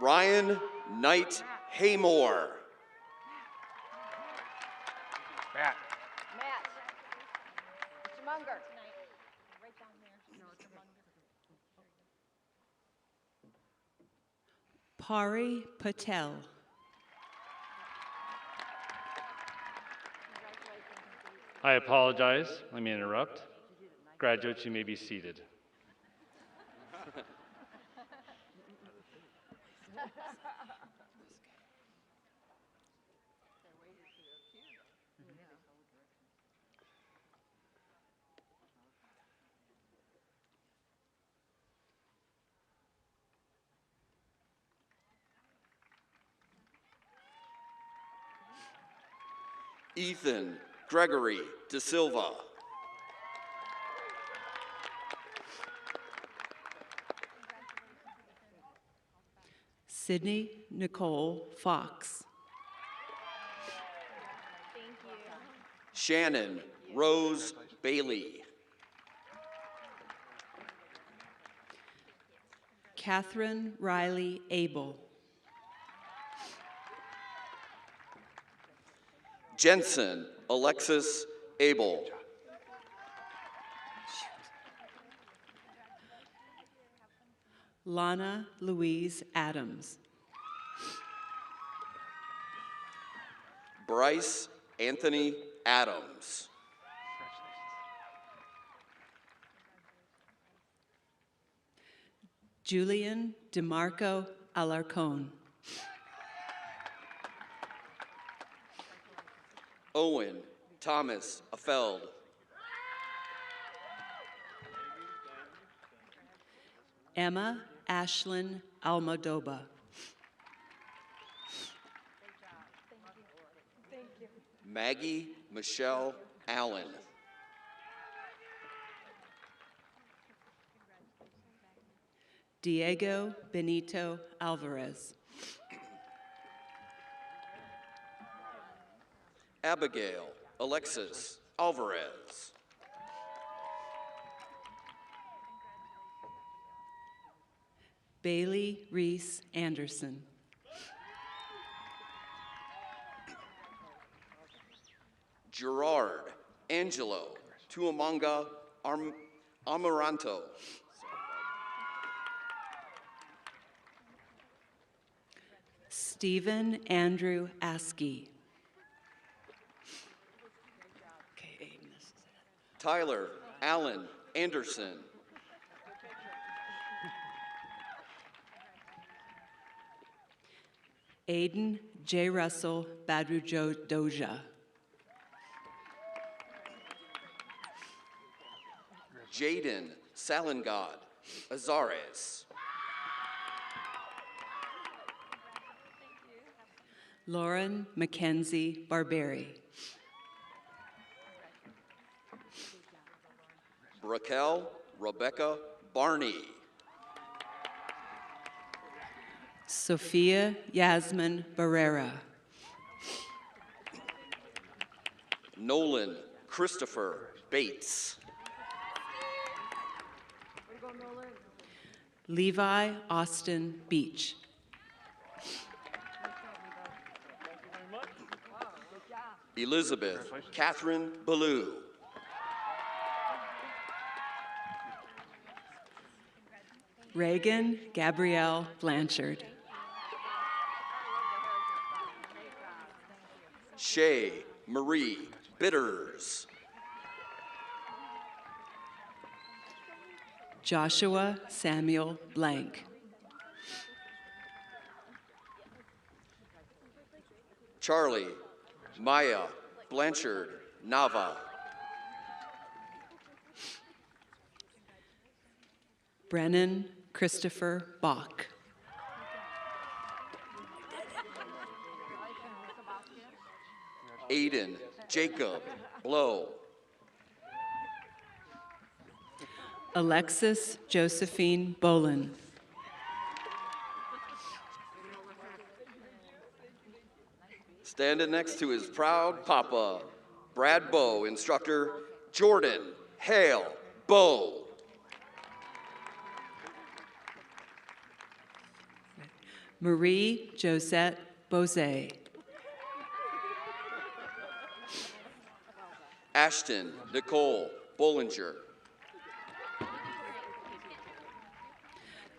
Ryan Knight Haymore. Matt. Mr. Munger. Pari Patel. I apologize. Let me interrupt. Graduates, you may be seated. Ethan Gregory De Silva. Sydney Nicole Fox. Thank you. Shannon Rose Bailey. Catherine Riley Abel. Jensen Alexis Abel. Lana Louise Adams. Bryce Anthony Adams. Julian DeMarco Alarcon. Owen Thomas Affeld. Emma Ashlyn Almodoba. Maggie Michelle Allen. Diego Benito Alvarez. Abigail Alexis Alvarez. Bailey Reese Anderson. Gerard Angelo Tuamanga Amaranto. Stephen Andrew Askey. Tyler Allen Anderson. Aiden J. Russell Badrujo Doja. Jaden Salangod Azares. Lauren Mackenzie Barberi. Raquel Rebecca Barney. Sophia Yasmin Barrera. Nolan Christopher Bates. Levi Austin Beach. Elizabeth Catherine Ballou. Reagan Gabrielle Blanchard. Shay Marie Bitters. Joshua Samuel Blank. Charlie Maya Blanchard Nava. Brennan Christopher Bach. Aiden Jacob Blow. Alexis Josephine Bolin. Standing next to his proud papa, Brad Bow, instructor Jordan Hale Bow. Marie Josette Bose. Ashton Nicole Bollinger.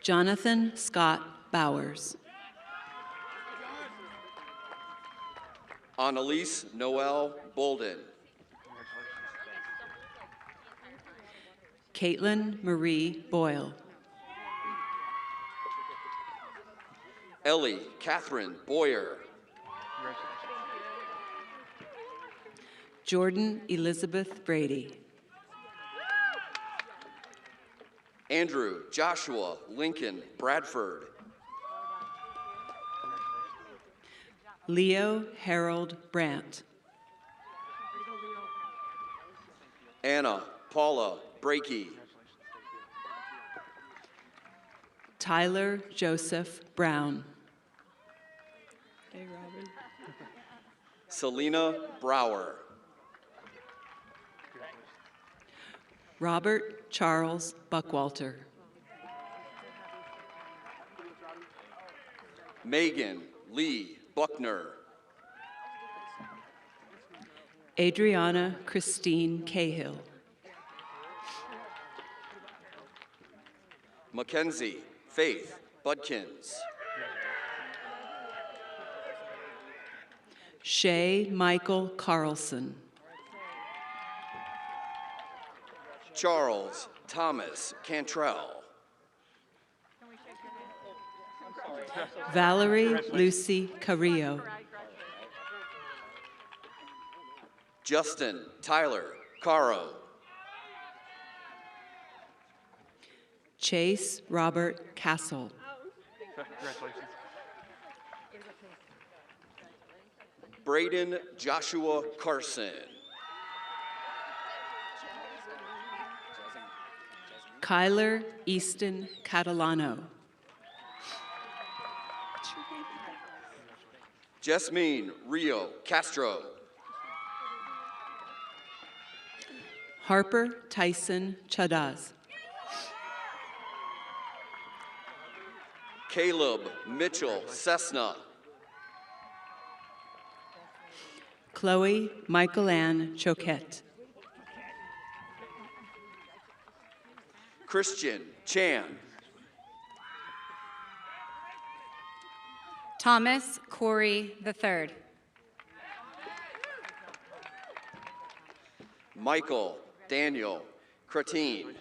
Jonathan Scott Bowers. Annalise Noel Bolden. Caitlin Marie Boyle. Ellie Catherine Boyer. Jordan Elizabeth Brady. Andrew Joshua Lincoln Bradford. Leo Harold Brandt. Anna Paula Brakey. Tyler Joseph Brown. Hey, Robin. Selena Brower. Robert Charles Buckwalter. Megan Lee Buckner. Adriana Christine Cahill. Mackenzie Faith Budkins. Shay Michael Carlson. Charles Thomas Cantrell. Valerie Lucy Carrillo. Justin Tyler Caro. Chase Robert Castle. Braden Joshua Carson. Kyler Easton Catalano. Jasmine Rio Castro. Harper Tyson Chadaz. Caleb Mitchell Cessna. Chloe Michael Ann Choquette. Christian Chan. Thomas Corey III. Michael Daniel Cretine.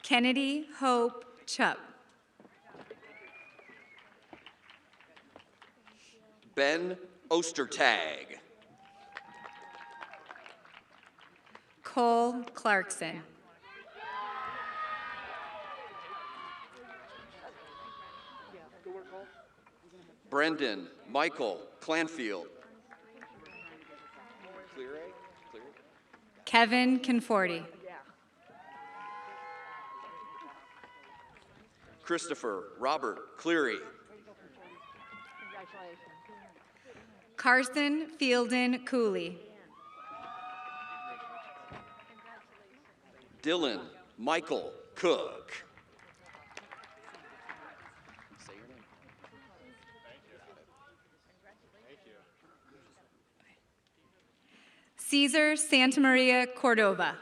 Kennedy Hope Chupp. Ben Ostertag. Cole Clarkson. Brendan Michael Clanfield. Kevin Conforti. Christopher Robert Cleary. Carson Fielden Cooley. Dylan Michael Cook. Cesar Santamaria Cordova.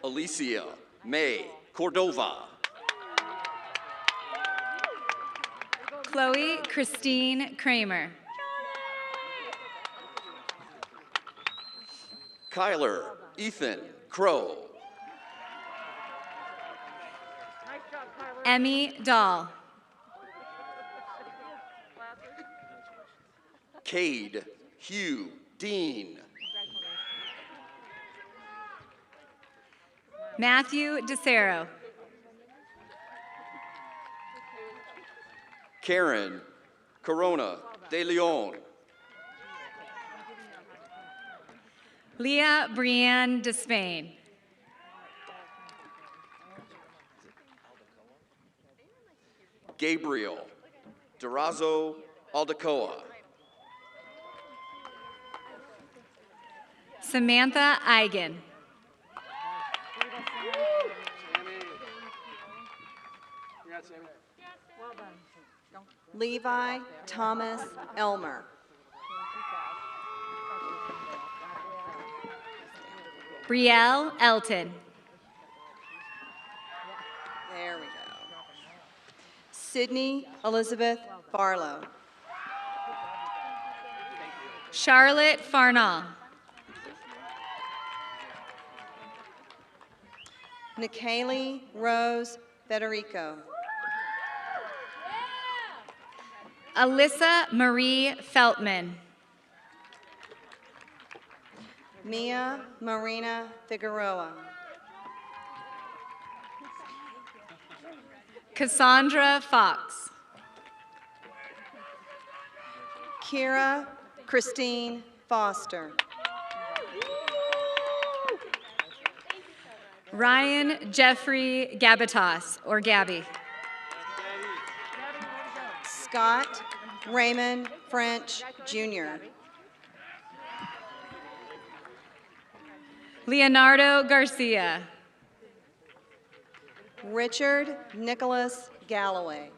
Alicia May Cordova. Chloe Christine Kramer. Kyler Ethan Crow. Emmy Dahl. Cade Hugh Dean. Matthew DeCero. Karen Corona de Leon. Leah Brienne Despain. Gabriel Durazo Aldecoa. Samantha Eigen. Levi Thomas Elmer. Brielle Elton. There we go. Sydney Elizabeth Barlow. Charlotte Farnall. Nikaylee Rose Federico. Alyssa Marie Feltman. Mia Marina Figueroa. Cassandra Fox. Kira Christine Foster. Ryan Jeffrey Gabitas, or Gabby. Scott Raymond French, Jr. Leonardo Garcia. Richard Nicholas Galloway.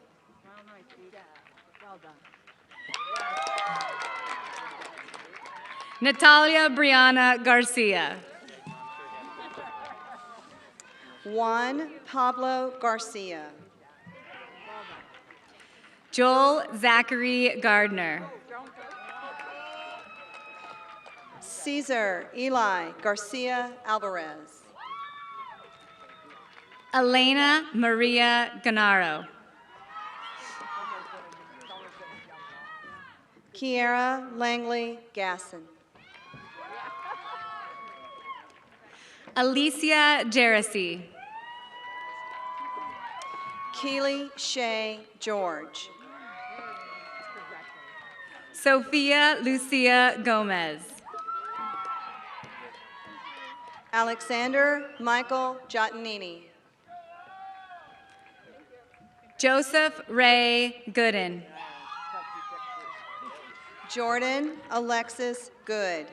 Natalia Brianna Garcia. Juan Pablo Garcia. Joel Zachary Gardner. Cesar Eli Garcia Alvarez. Elena Maria Ganaro. Kiara Langley Gasson. Alicia Jerisi. Keely Shea George. Sophia Lucia Gomez. Alexander Michael Giottanini. Joseph Ray Gooden. Jordan Alexis Good.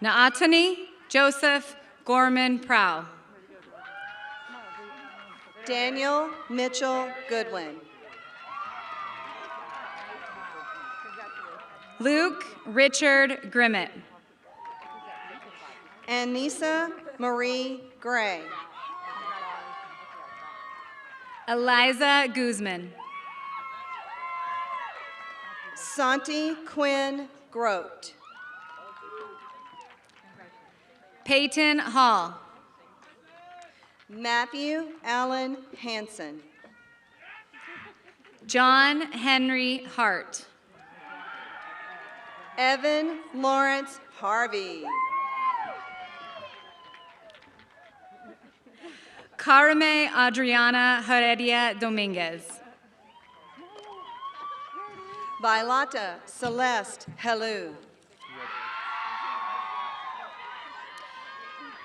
Naatani Joseph Gorman Prow. Daniel Mitchell Goodwin. Luke Richard Grimmett. Anissa Marie Gray. Eliza Guzman. Santi Quinn Grote. Peyton Hall. Matthew Allen Hanson. John Henry Hart. Evan Lawrence Harvey. Carme Adriana Heredia Dominguez. Bailata Celeste Helu.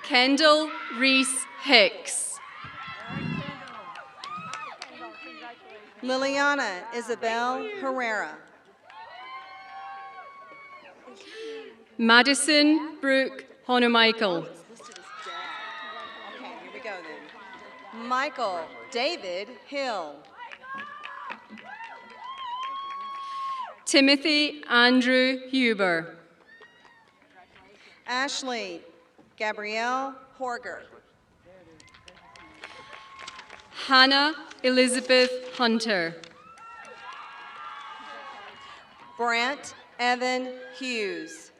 Kendall Reese Hicks. Liliana Isabel Herrera. Madison Brooke Honomichael. Okay, here we go then. Michael David Hill. Timothy Andrew Huber. Ashley Gabrielle Horger. Hannah Elizabeth Hunter. Brant Evan Hughes.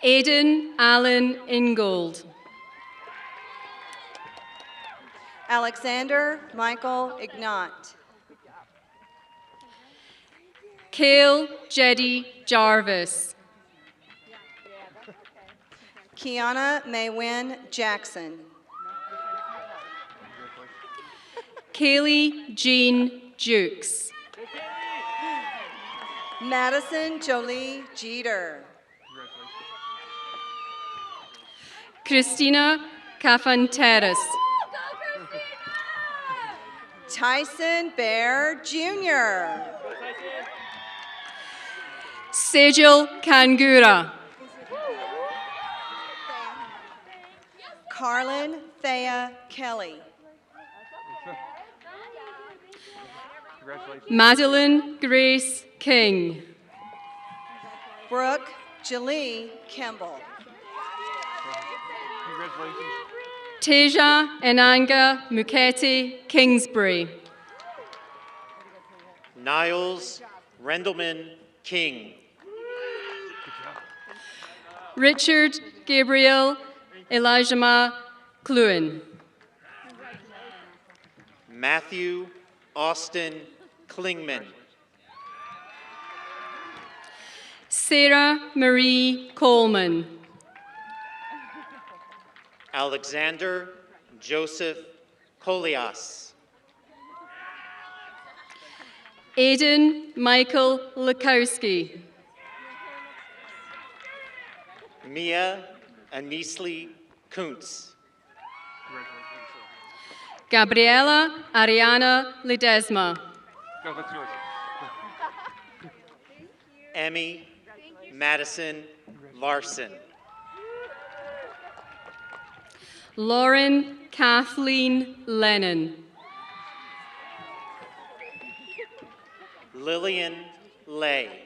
Aidan Allen Ingold. Alexander Michael Ignat. Cale Jeddy Jarvis. Kiana Maywin Jackson. Kaylee Jean Jukes. Madison Jolie Jeter. Christina Cafanteras. Tyson Bear Jr. Sejal Kangura. Carlin Thea Kelly. Madeline Grace King. Brooke Jalee Kimball. Teja Enanga Muketi Kingsbury. Niles Rendleman King. Richard Gabriel Elijah Cluin. Matthew Austin Klingman. Sarah Marie Coleman. Alexander Joseph Kolias. Aidan Michael Lukowski. Mia Anisli Kuntz. Gabriela Ariana Ledesma. Emmy Madison Larson. Lauren Kathleen Lennon. Lillian Lay.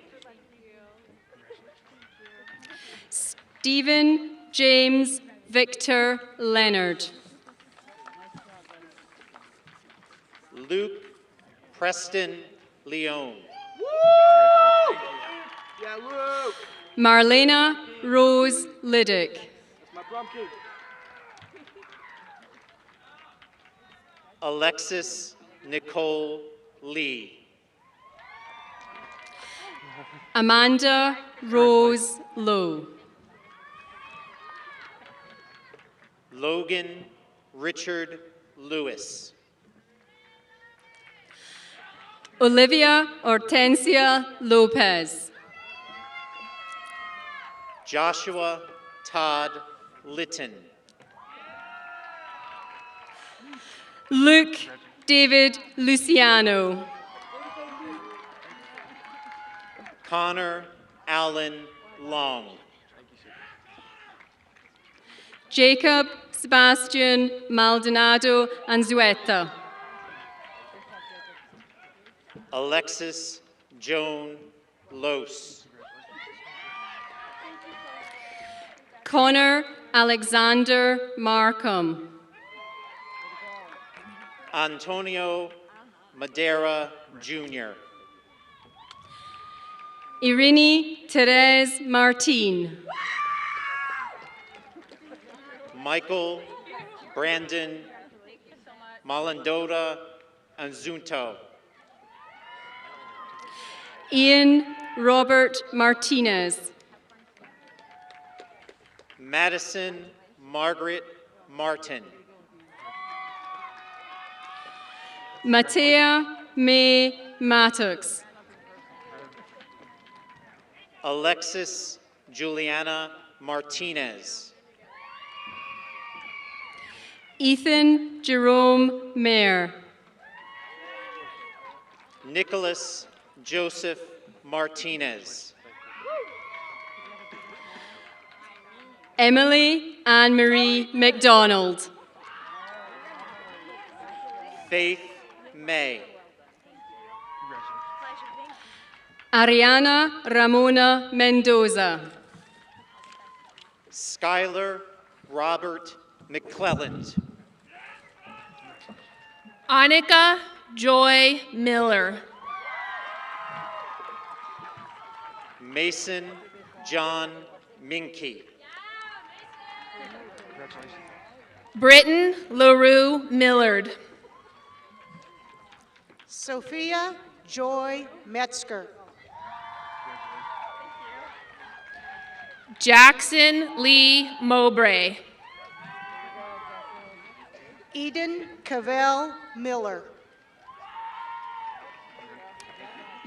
Stephen James Victor Leonard. Luke Preston Leone. Marlena Rose Liddick. Alexis Nicole Lee. Amanda Rose Lowe. Logan Richard Lewis. Olivia Hortensia Lopez. Joshua Todd Litton. Luke David Luciano. Connor Allen Long. Jacob Sebastian Maldonado Anzueta. Alexis Joan Los. Connor Alexander Markham. Antonio Madera Jr. Irini Therese Martin. Michael Brandon Malandota Anzunto. Ian Robert Martinez. Madison Margaret Martin. Matea May Mattox. Alexis Juliana Martinez. Ethan Jerome Mayer. Nicholas Joseph Martinez. Emily Anne-Marie McDonald. Faith May. Ariana Ramona Mendoza. Skylar Robert McClelland. Annika Joy Miller. Mason John Minke. Britton LaRue Millard. Sophia Joy Metzger. Jackson Lee Mowbray. Eden Cavell Miller.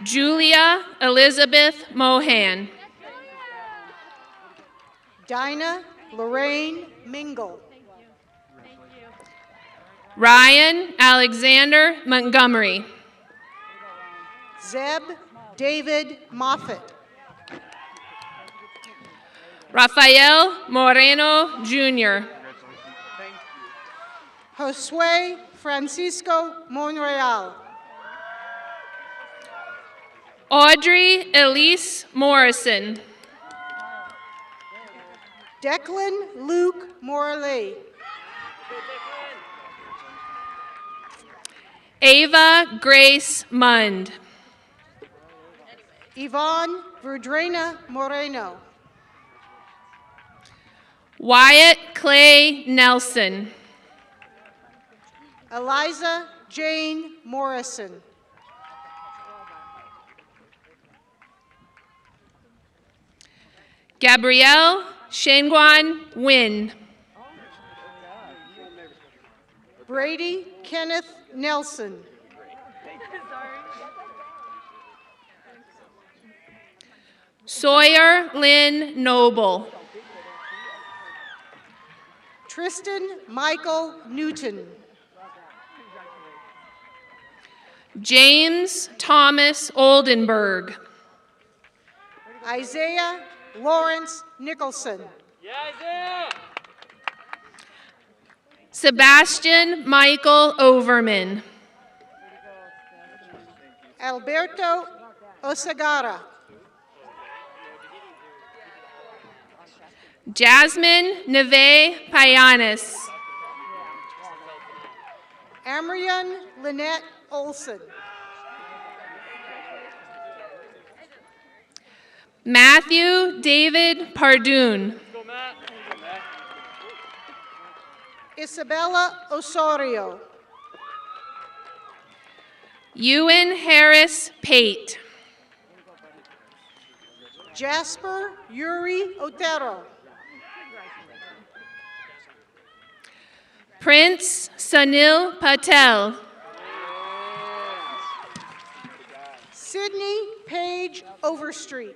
Julia Elizabeth Mohan. Dinah Lorraine Mingle. Ryan Alexander Montgomery. Zeb David Moffett. Rafael Moreno Jr. Josue Francisco Monreal. Audrey Elise Morrison. Declan Luke Morley. Ava Grace Mund. Yvonne Verdrena Moreno. Wyatt Clay Nelson. Eliza Jane Morrison. Gabrielle Shangwan Wynn. Brady Kenneth Nelson. Sawyer Lynn Noble. Tristan Michael Newton. James Thomas Oldenburg. Isaiah Lawrence Nicholson. Sebastian Michael Overman. Alberto Osagara. Jasmine Neve Payanis. Amrian Lynette Olson. Matthew David Pardoon. Isabella Osorio. Ewan Harris Pate. Jasper Yuri Otero. Prince Sunil Patel. Sydney Page Overstreet.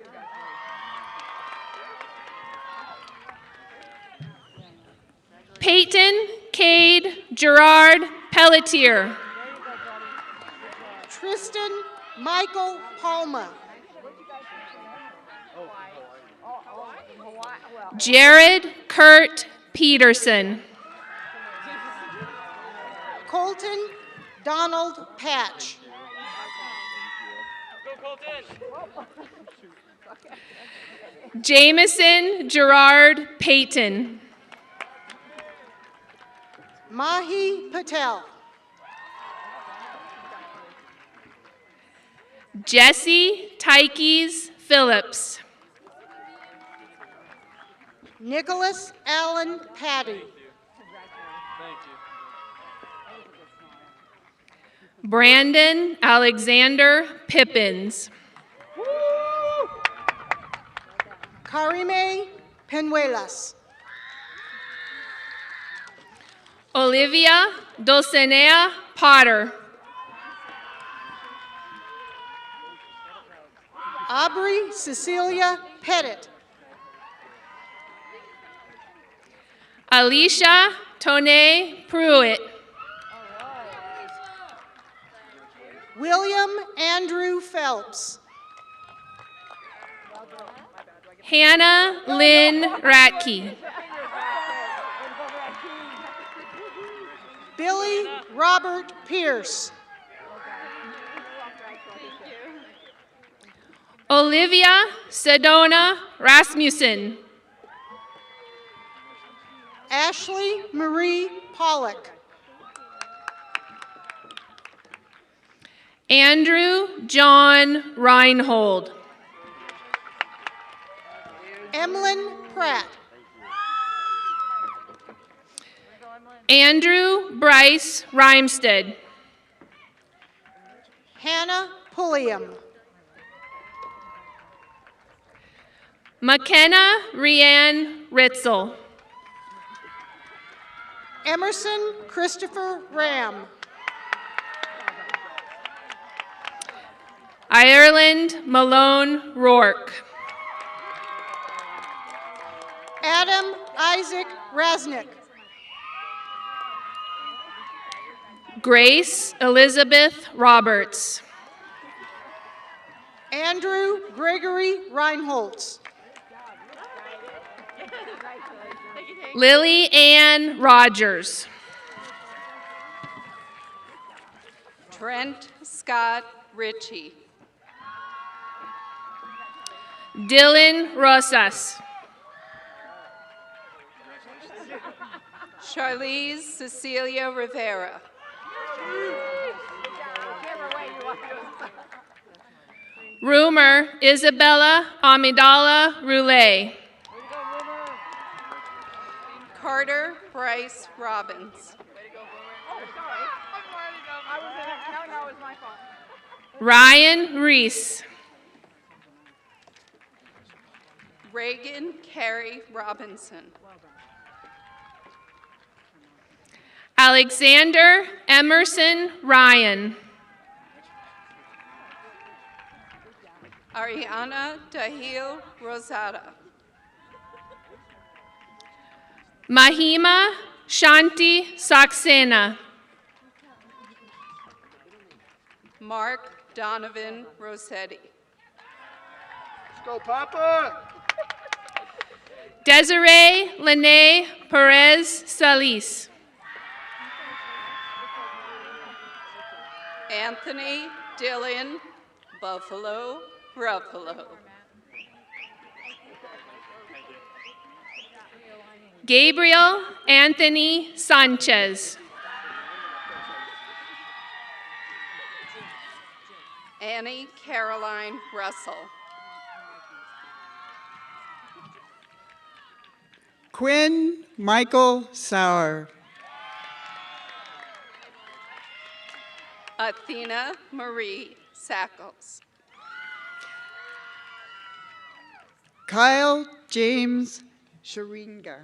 Peyton Cade Gerard Pelletier. Tristan Michael Palma. Jared Kurt Peterson. Colton Donald Patch. Jameson Gerard Payton. Mahi Patel. Jesse Tykes Phillips. Nicholas Allen Patty. Brandon Alexander Pippins. Karime Penuelas. Olivia Dulcinea Potter. Aubrey Cecilia Pettit. Alicia Tone Pruitt. William Andrew Phelps. Hannah Lynn Ratke. Billy Robert Pierce. Olivia Sedona Rasmussen. Ashley Marie Pollock. Andrew John Reinhold. Emlyn Pratt. Andrew Bryce Rhymstead. Hannah Pulliam. McKenna Rianne Ritzel. Emerson Christopher Ram. Ireland Malone Rourke. Adam Isaac Rasnick. Grace Elizabeth Roberts. Andrew Gregory Reinholtz. Lily Ann Rogers. Trent Scott Ritchie. Dylan Rosas. Charlize Cecilia Rivera. Rumor Isabella Amidala Roulet. Carter Bryce Robbins. Ryan Reese. Reagan Carey Robinson. Alexander Emerson Ryan. Ariana Dahil Rosada. Mahima Shanti Saxena. Mark Donovan Rossetti. Let's go, Papa! Desiree Lene Perez Salis. Anthony Dylan Buffalo Ruffalo. Gabriel Anthony Sanchez. Annie Caroline Russell. Quinn Michael Sauer. Athena Marie Sackles. Kyle James Sharinga.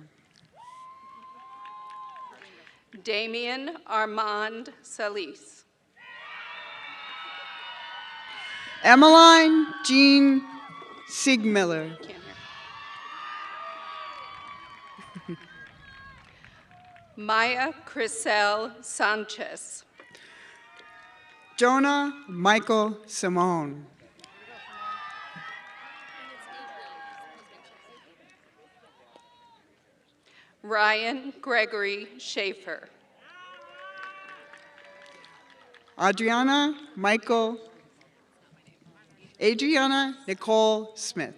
Damien Armand Salis. Emmeline Jean Siegmiller. Maya Crisel Sanchez. Jonah Michael Simone. Ryan Gregory Schaefer. Adriana Nicole Smith.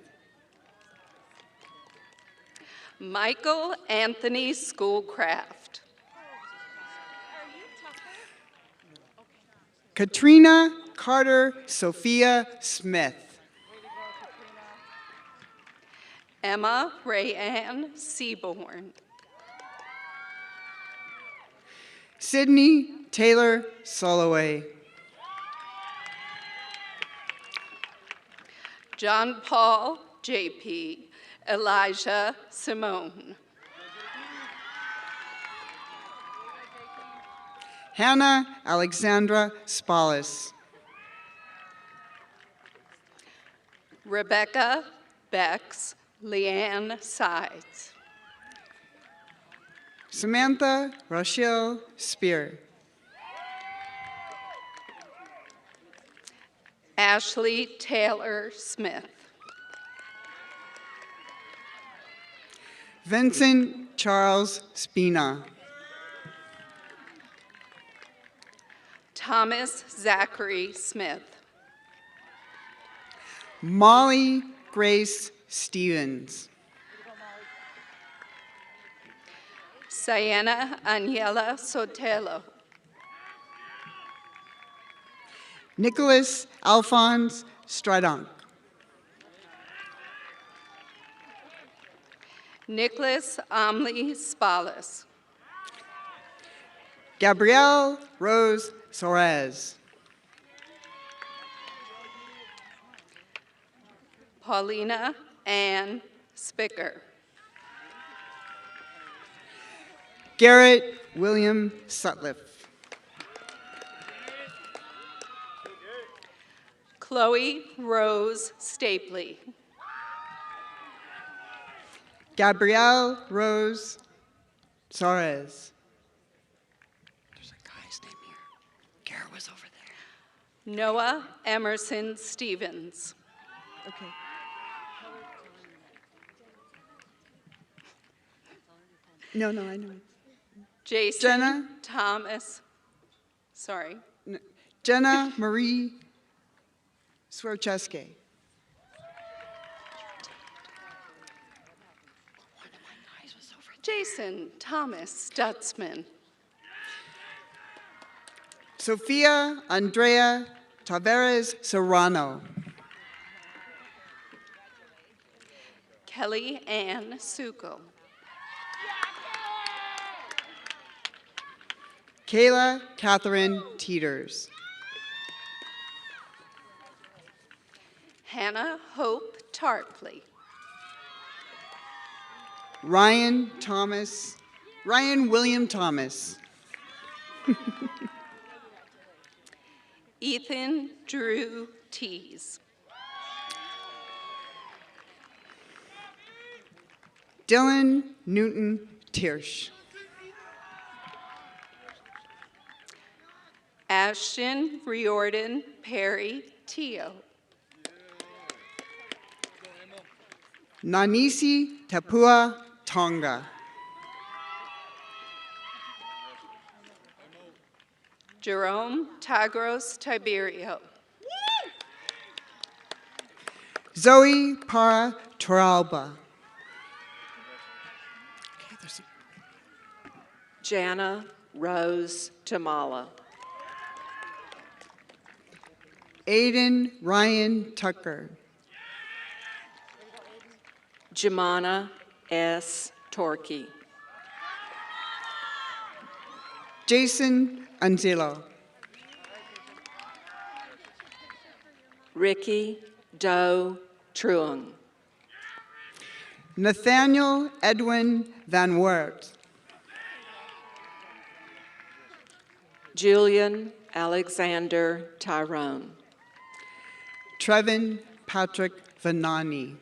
Michael Anthony Schoolcraft. Katrina Carter Sophia Smith. Emma Rayanne Seaborn. Sydney Taylor Soloway. John Paul JP. Elijah Simone. Hannah Alexandra Spallis. Rebecca Bex Leanne Sides. Samantha Rochelle Spear. Ashley Taylor Smith. Vincent Charles Spina. Thomas Zachary Smith. Molly Grace Stevens. Sienna Aniela Sotelo. Nicholas Alphonse Stradonk. Nicholas Amli Spalas. Gabrielle Rose Soares. Paulina Ann Spicker. Garrett William Sutliff. Chloe Rose Stapley. Gabrielle Rose Soares. There's a guy's name here. Garrett was over there. Noah Emerson Stevens. Okay. No, I know. Jason Jenna. Thomas. Sorry. Jenna Marie Swercheske. Jason Thomas Stutzman. Sophia Andrea Taveras Serrano. Kelly Ann Suko. Kayla Catherine Teeters. Hannah Hope Tarpley. Ryan William Thomas. Ethan Drew Tees. Dylan Newton Tiersch. Ashton Riordan Perry Teo. Nanisi Tapua Tonga. Jerome Tagros Tiberio. Zoe Para Toralba. Jana Rose Tamala. Aiden Ryan Tucker. Jemana S. Torkey. Jason Anzilo. Ricky Doe Truong. Nathaniel Edwin Van Wert. Julian Alexander Tyrone. Trevin Patrick Vanani.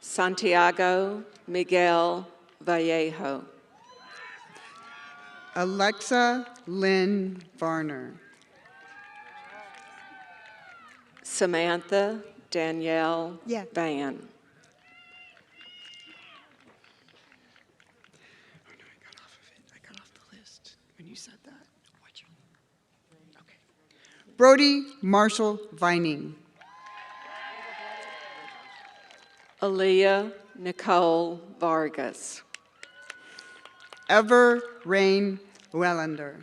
Santiago Miguel Vallejo. Alexa Lynn Varner. Samantha Danielle Van. I got off the list when you said that. What's your name? Okay. Brody Marshall Vining. Aaliyah Nicole Vargas. Ever Rain Wellander.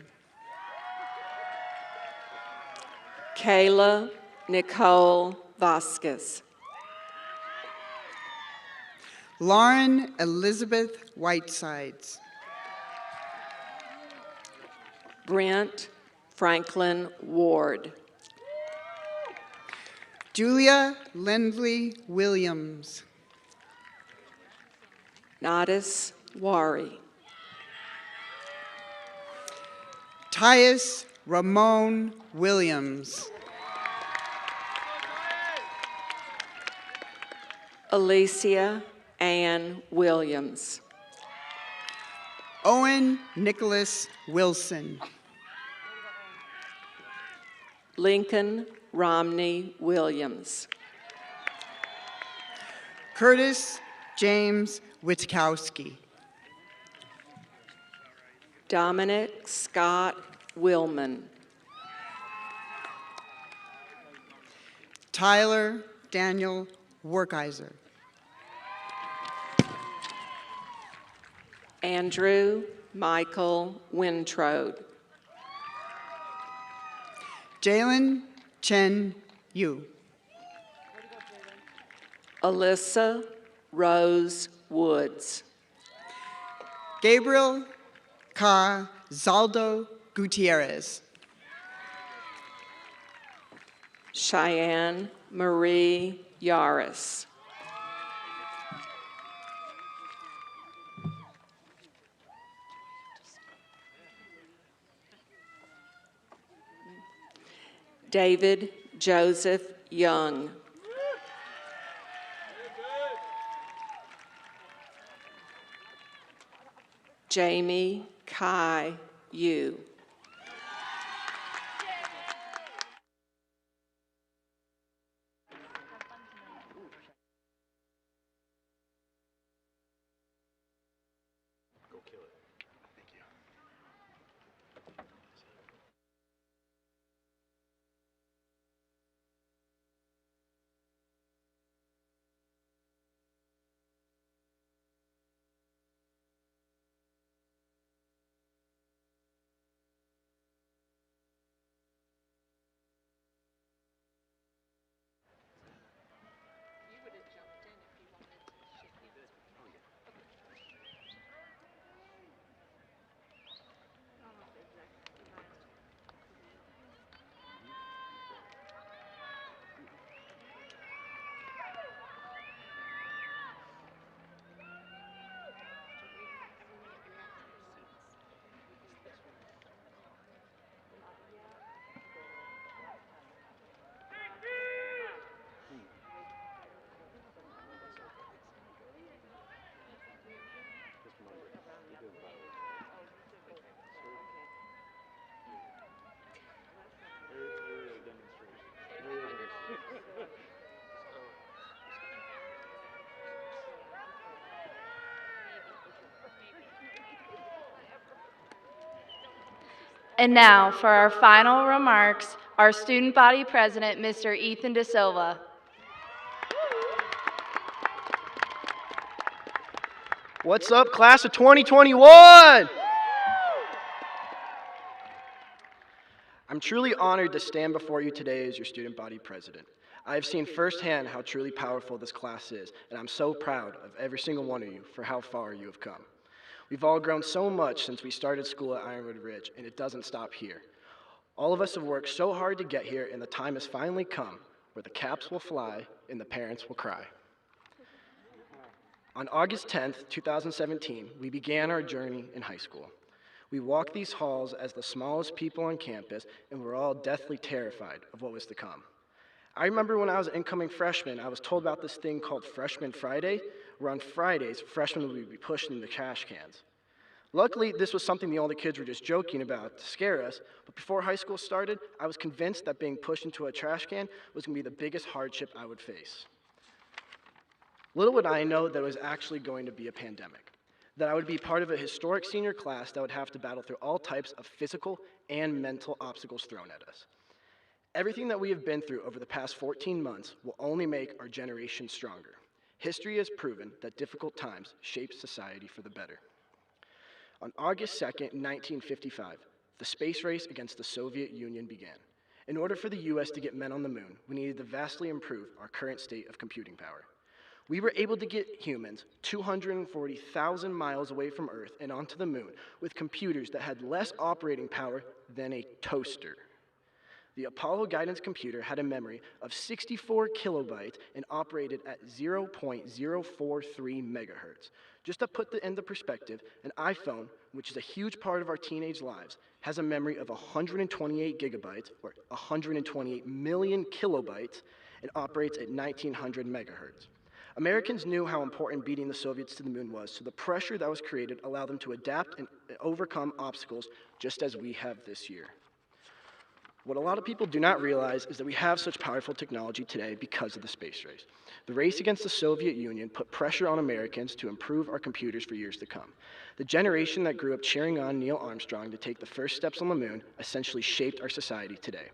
Kayla Nicole Vasquez. Lauren Elizabeth Whitesides. Brent Franklin Ward. Julia Lindley Williams. Nadis Wari. Tyus Ramon Williams. Alicia Ann Williams. Owen Nicholas Wilson. Lincoln Romney Williams. Curtis James Witkowski. Dominic Scott Willman. Tyler Daniel Workeiser. Andrew Michael Wintrode. Jalen Chen Yu. Alyssa Rose Woods. Gabriel Ca Zaldo Gutierrez. Cheyenne Marie Yaris. David Joseph Young. Jamie Kai Yu. And now, for our final remarks, our student body president, Mr. Ethan De Silva. What's up, class of 2021? I'm truly honored to stand before you today as your student body president. I have seen firsthand how truly powerful this class is, and I'm so proud of every single one of you for how far you have come. We've all grown so much since we started school at Ironwood Ridge, and it doesn't stop here. All of us have worked so hard to get here, and the time has finally come where the caps will fly and the parents will cry. On August 10th, 2017, we began our journey in high school. We walked these halls as the smallest people on campus, and we were all deathly terrified of what was to come. I remember when I was an incoming freshman, I was told about this thing called Freshman Friday, where on Fridays, freshmen would be pushed into trash cans. Luckily, this was something the older kids were just joking about to scare us, but before high school started, I was convinced that being pushed into a trash can was going to be the biggest hardship I would face. Little would I know that it was actually going to be a pandemic, that I would be part of a historic senior class that would have to battle through all types of physical and mental obstacles thrown at us. Everything that we have been through over the past 14 months will only make our generation stronger. History has proven that difficult times shape society for the better. On August 2nd, 1955, the space race against the Soviet Union began. In order for the US to get men on the moon, we needed to vastly improve our current state of computing power. We were able to get humans 240,000 miles away from Earth and onto the moon with computers that had less operating power than a toaster. The Apollo guidance computer had a memory of 64 kilobytes and operated at 0.043 megahertz. Just to put it into perspective, an iPhone, which is a huge part of our teenage lives, has a memory of 128 gigabytes, or 128 million kilobytes, and operates at 1900 megahertz. Americans knew how important beating the Soviets to the moon was, so the pressure that was created allowed them to adapt and overcome obstacles just as we have this year. What a lot of people do not realize is that we have such powerful technology today because of the space race. The race against the Soviet Union put pressure on Americans to improve our computers for years to come. The generation that grew up cheering on Neil Armstrong to take the first steps on the moon essentially shaped our society today.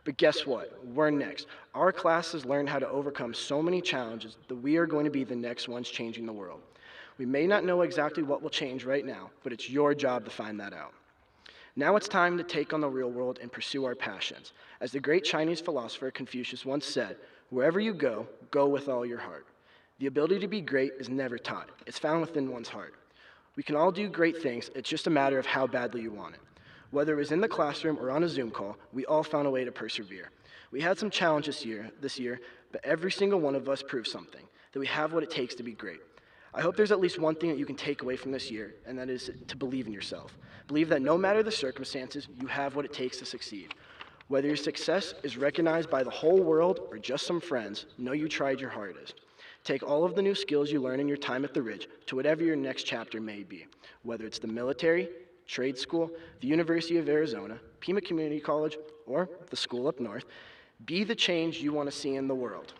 But guess what? We're next. Our class has learned how to overcome so many challenges that we are going to be the next ones changing the world. We may not know exactly what will change right now, but it's your job to find that out. Now it's time to take on the real world and pursue our passions. As the great Chinese philosopher Confucius once said, "Wherever you go, go with all your heart." The ability to be great is never taught. It's found within one's heart. We can all do great things, it's just a matter of how badly you want it. Whether it was in the classroom or on a Zoom call, we all found a way to persevere. We had some challenges this year, but every single one of us proved something, that we have what it takes to be great. I hope there's at least one thing that you can take away from this year, and that is to believe in yourself. Believe that no matter the circumstances, you have what it takes to succeed. Whether your success is recognized by the whole world or just some friends, know you tried your hardest. Take all of the new skills you learn in your time at the Ridge to whatever your next chapter may be, whether it's the military, trade school, the University of Arizona, Pima Community College, or the school up north. Be the change you want to see in the world.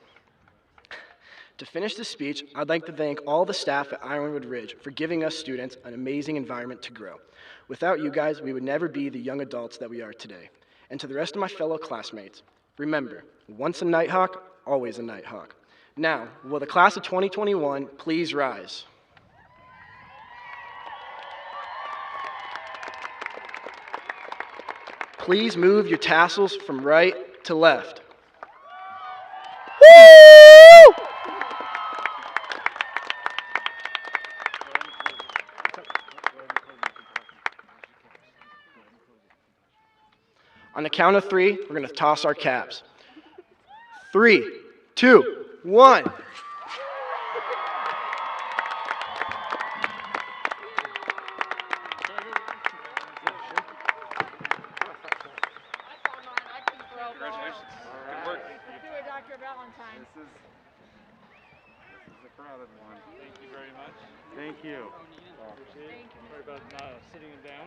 To finish this speech, I'd like to thank all the staff at Ironwood Ridge for giving us students an amazing environment to grow. Without you guys, we would never be the young adults that we are today. And to the rest of my fellow classmates, remember, once a Nighthawk, always a Nighthawk. Now, will the class of 2021 please rise? Please move your tassels from right to left. Woo! On the count of three, we're going to toss our caps. 3, 2, 1. Congratulations. Good work. Do it, Dr. Valentine. This is a crowded one. Thank you very much. Thank you. Appreciate it. Sorry about not sitting him down.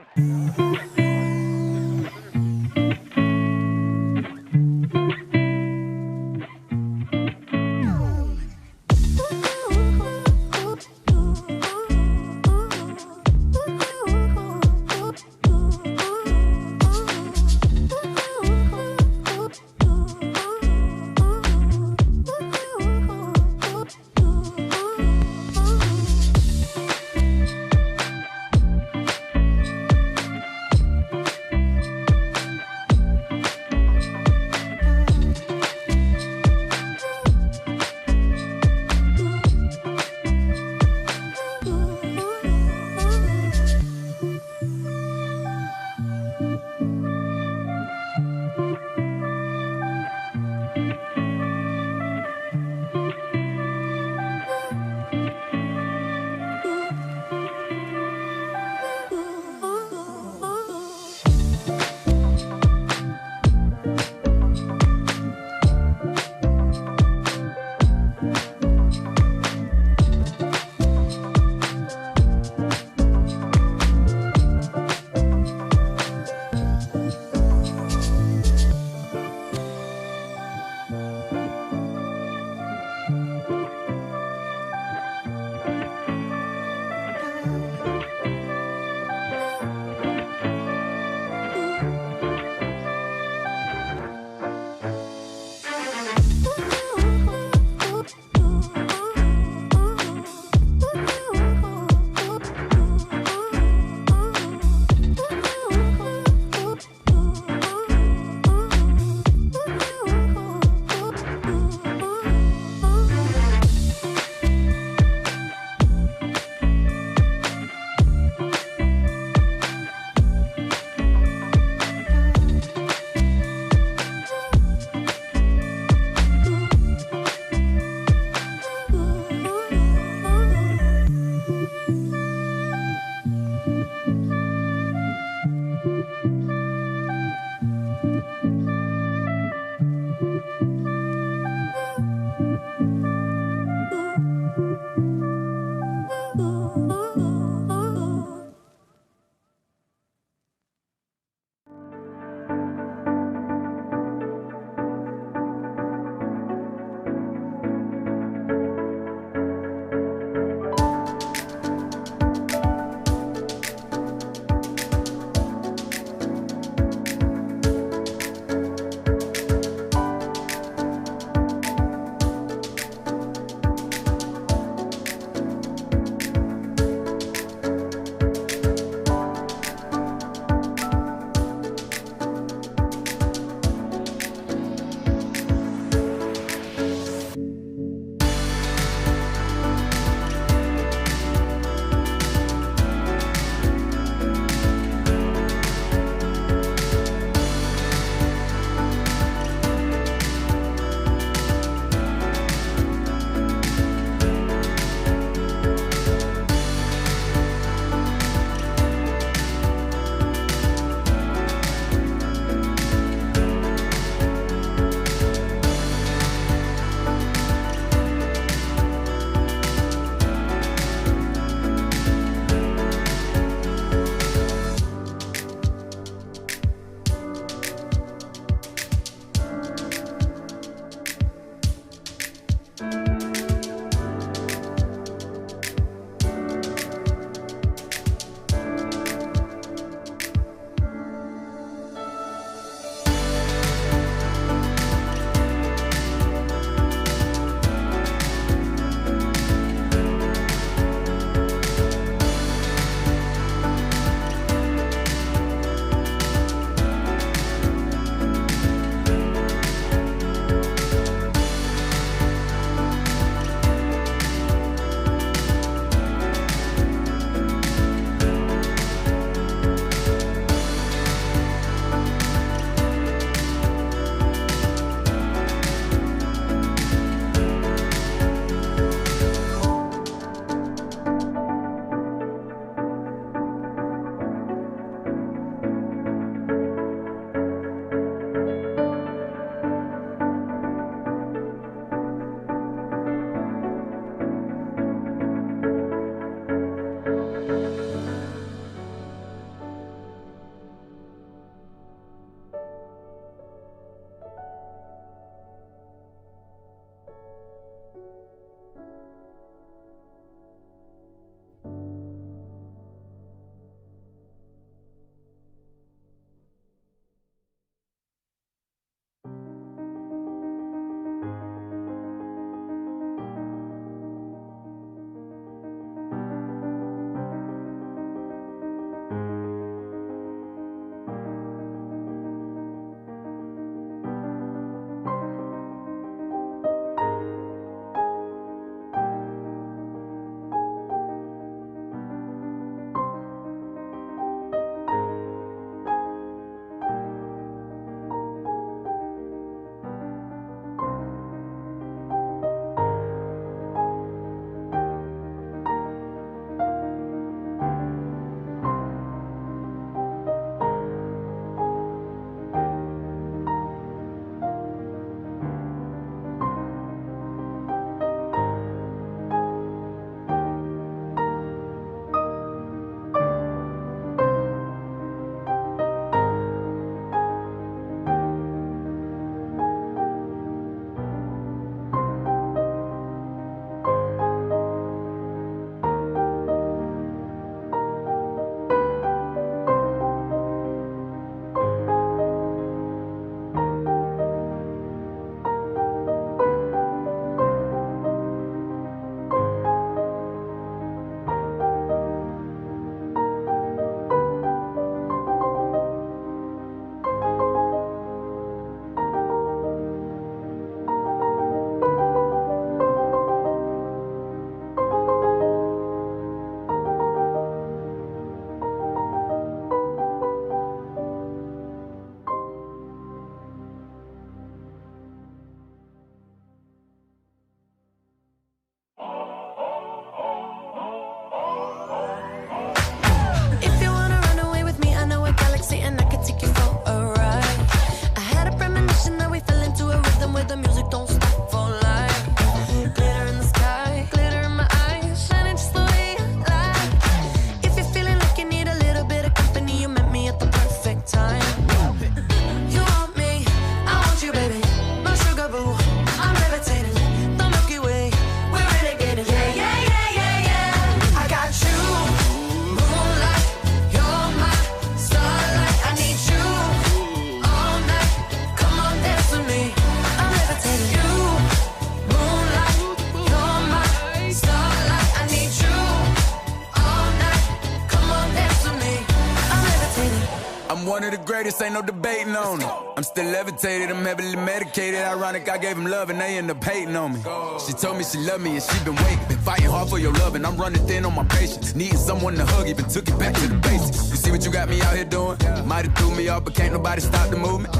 I'm one of the greatest, ain't no debating on it. I'm still levitated, I'm heavily medicated. Ironic, I gave him love and they end up hating on me. She told me she loved me and she been waiting. Been fighting hard for your love and I'm running thin on my patience. Needing someone to hug, even took it back to the basics. You see what you got me out here doing? Might have threw me off, but can't nobody stop the movement.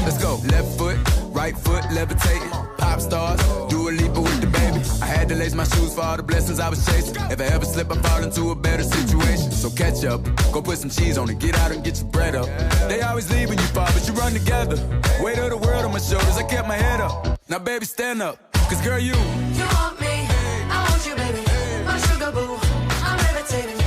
Let's go. Left foot, right foot, levitating. Pop stars, do a leap with the baby. I had to lace my shoes for all the blessings I was chasing. If I ever slip, I fall into a better situation. So catch up, go put some cheese on it, get out and get your bread up. They always leave when you fall, but you run together. Weight of the world on my shoulders, I kept my head up. Now baby, stand up, cause girl, you want me, I want you, baby. My sugar boo, I'm levitating.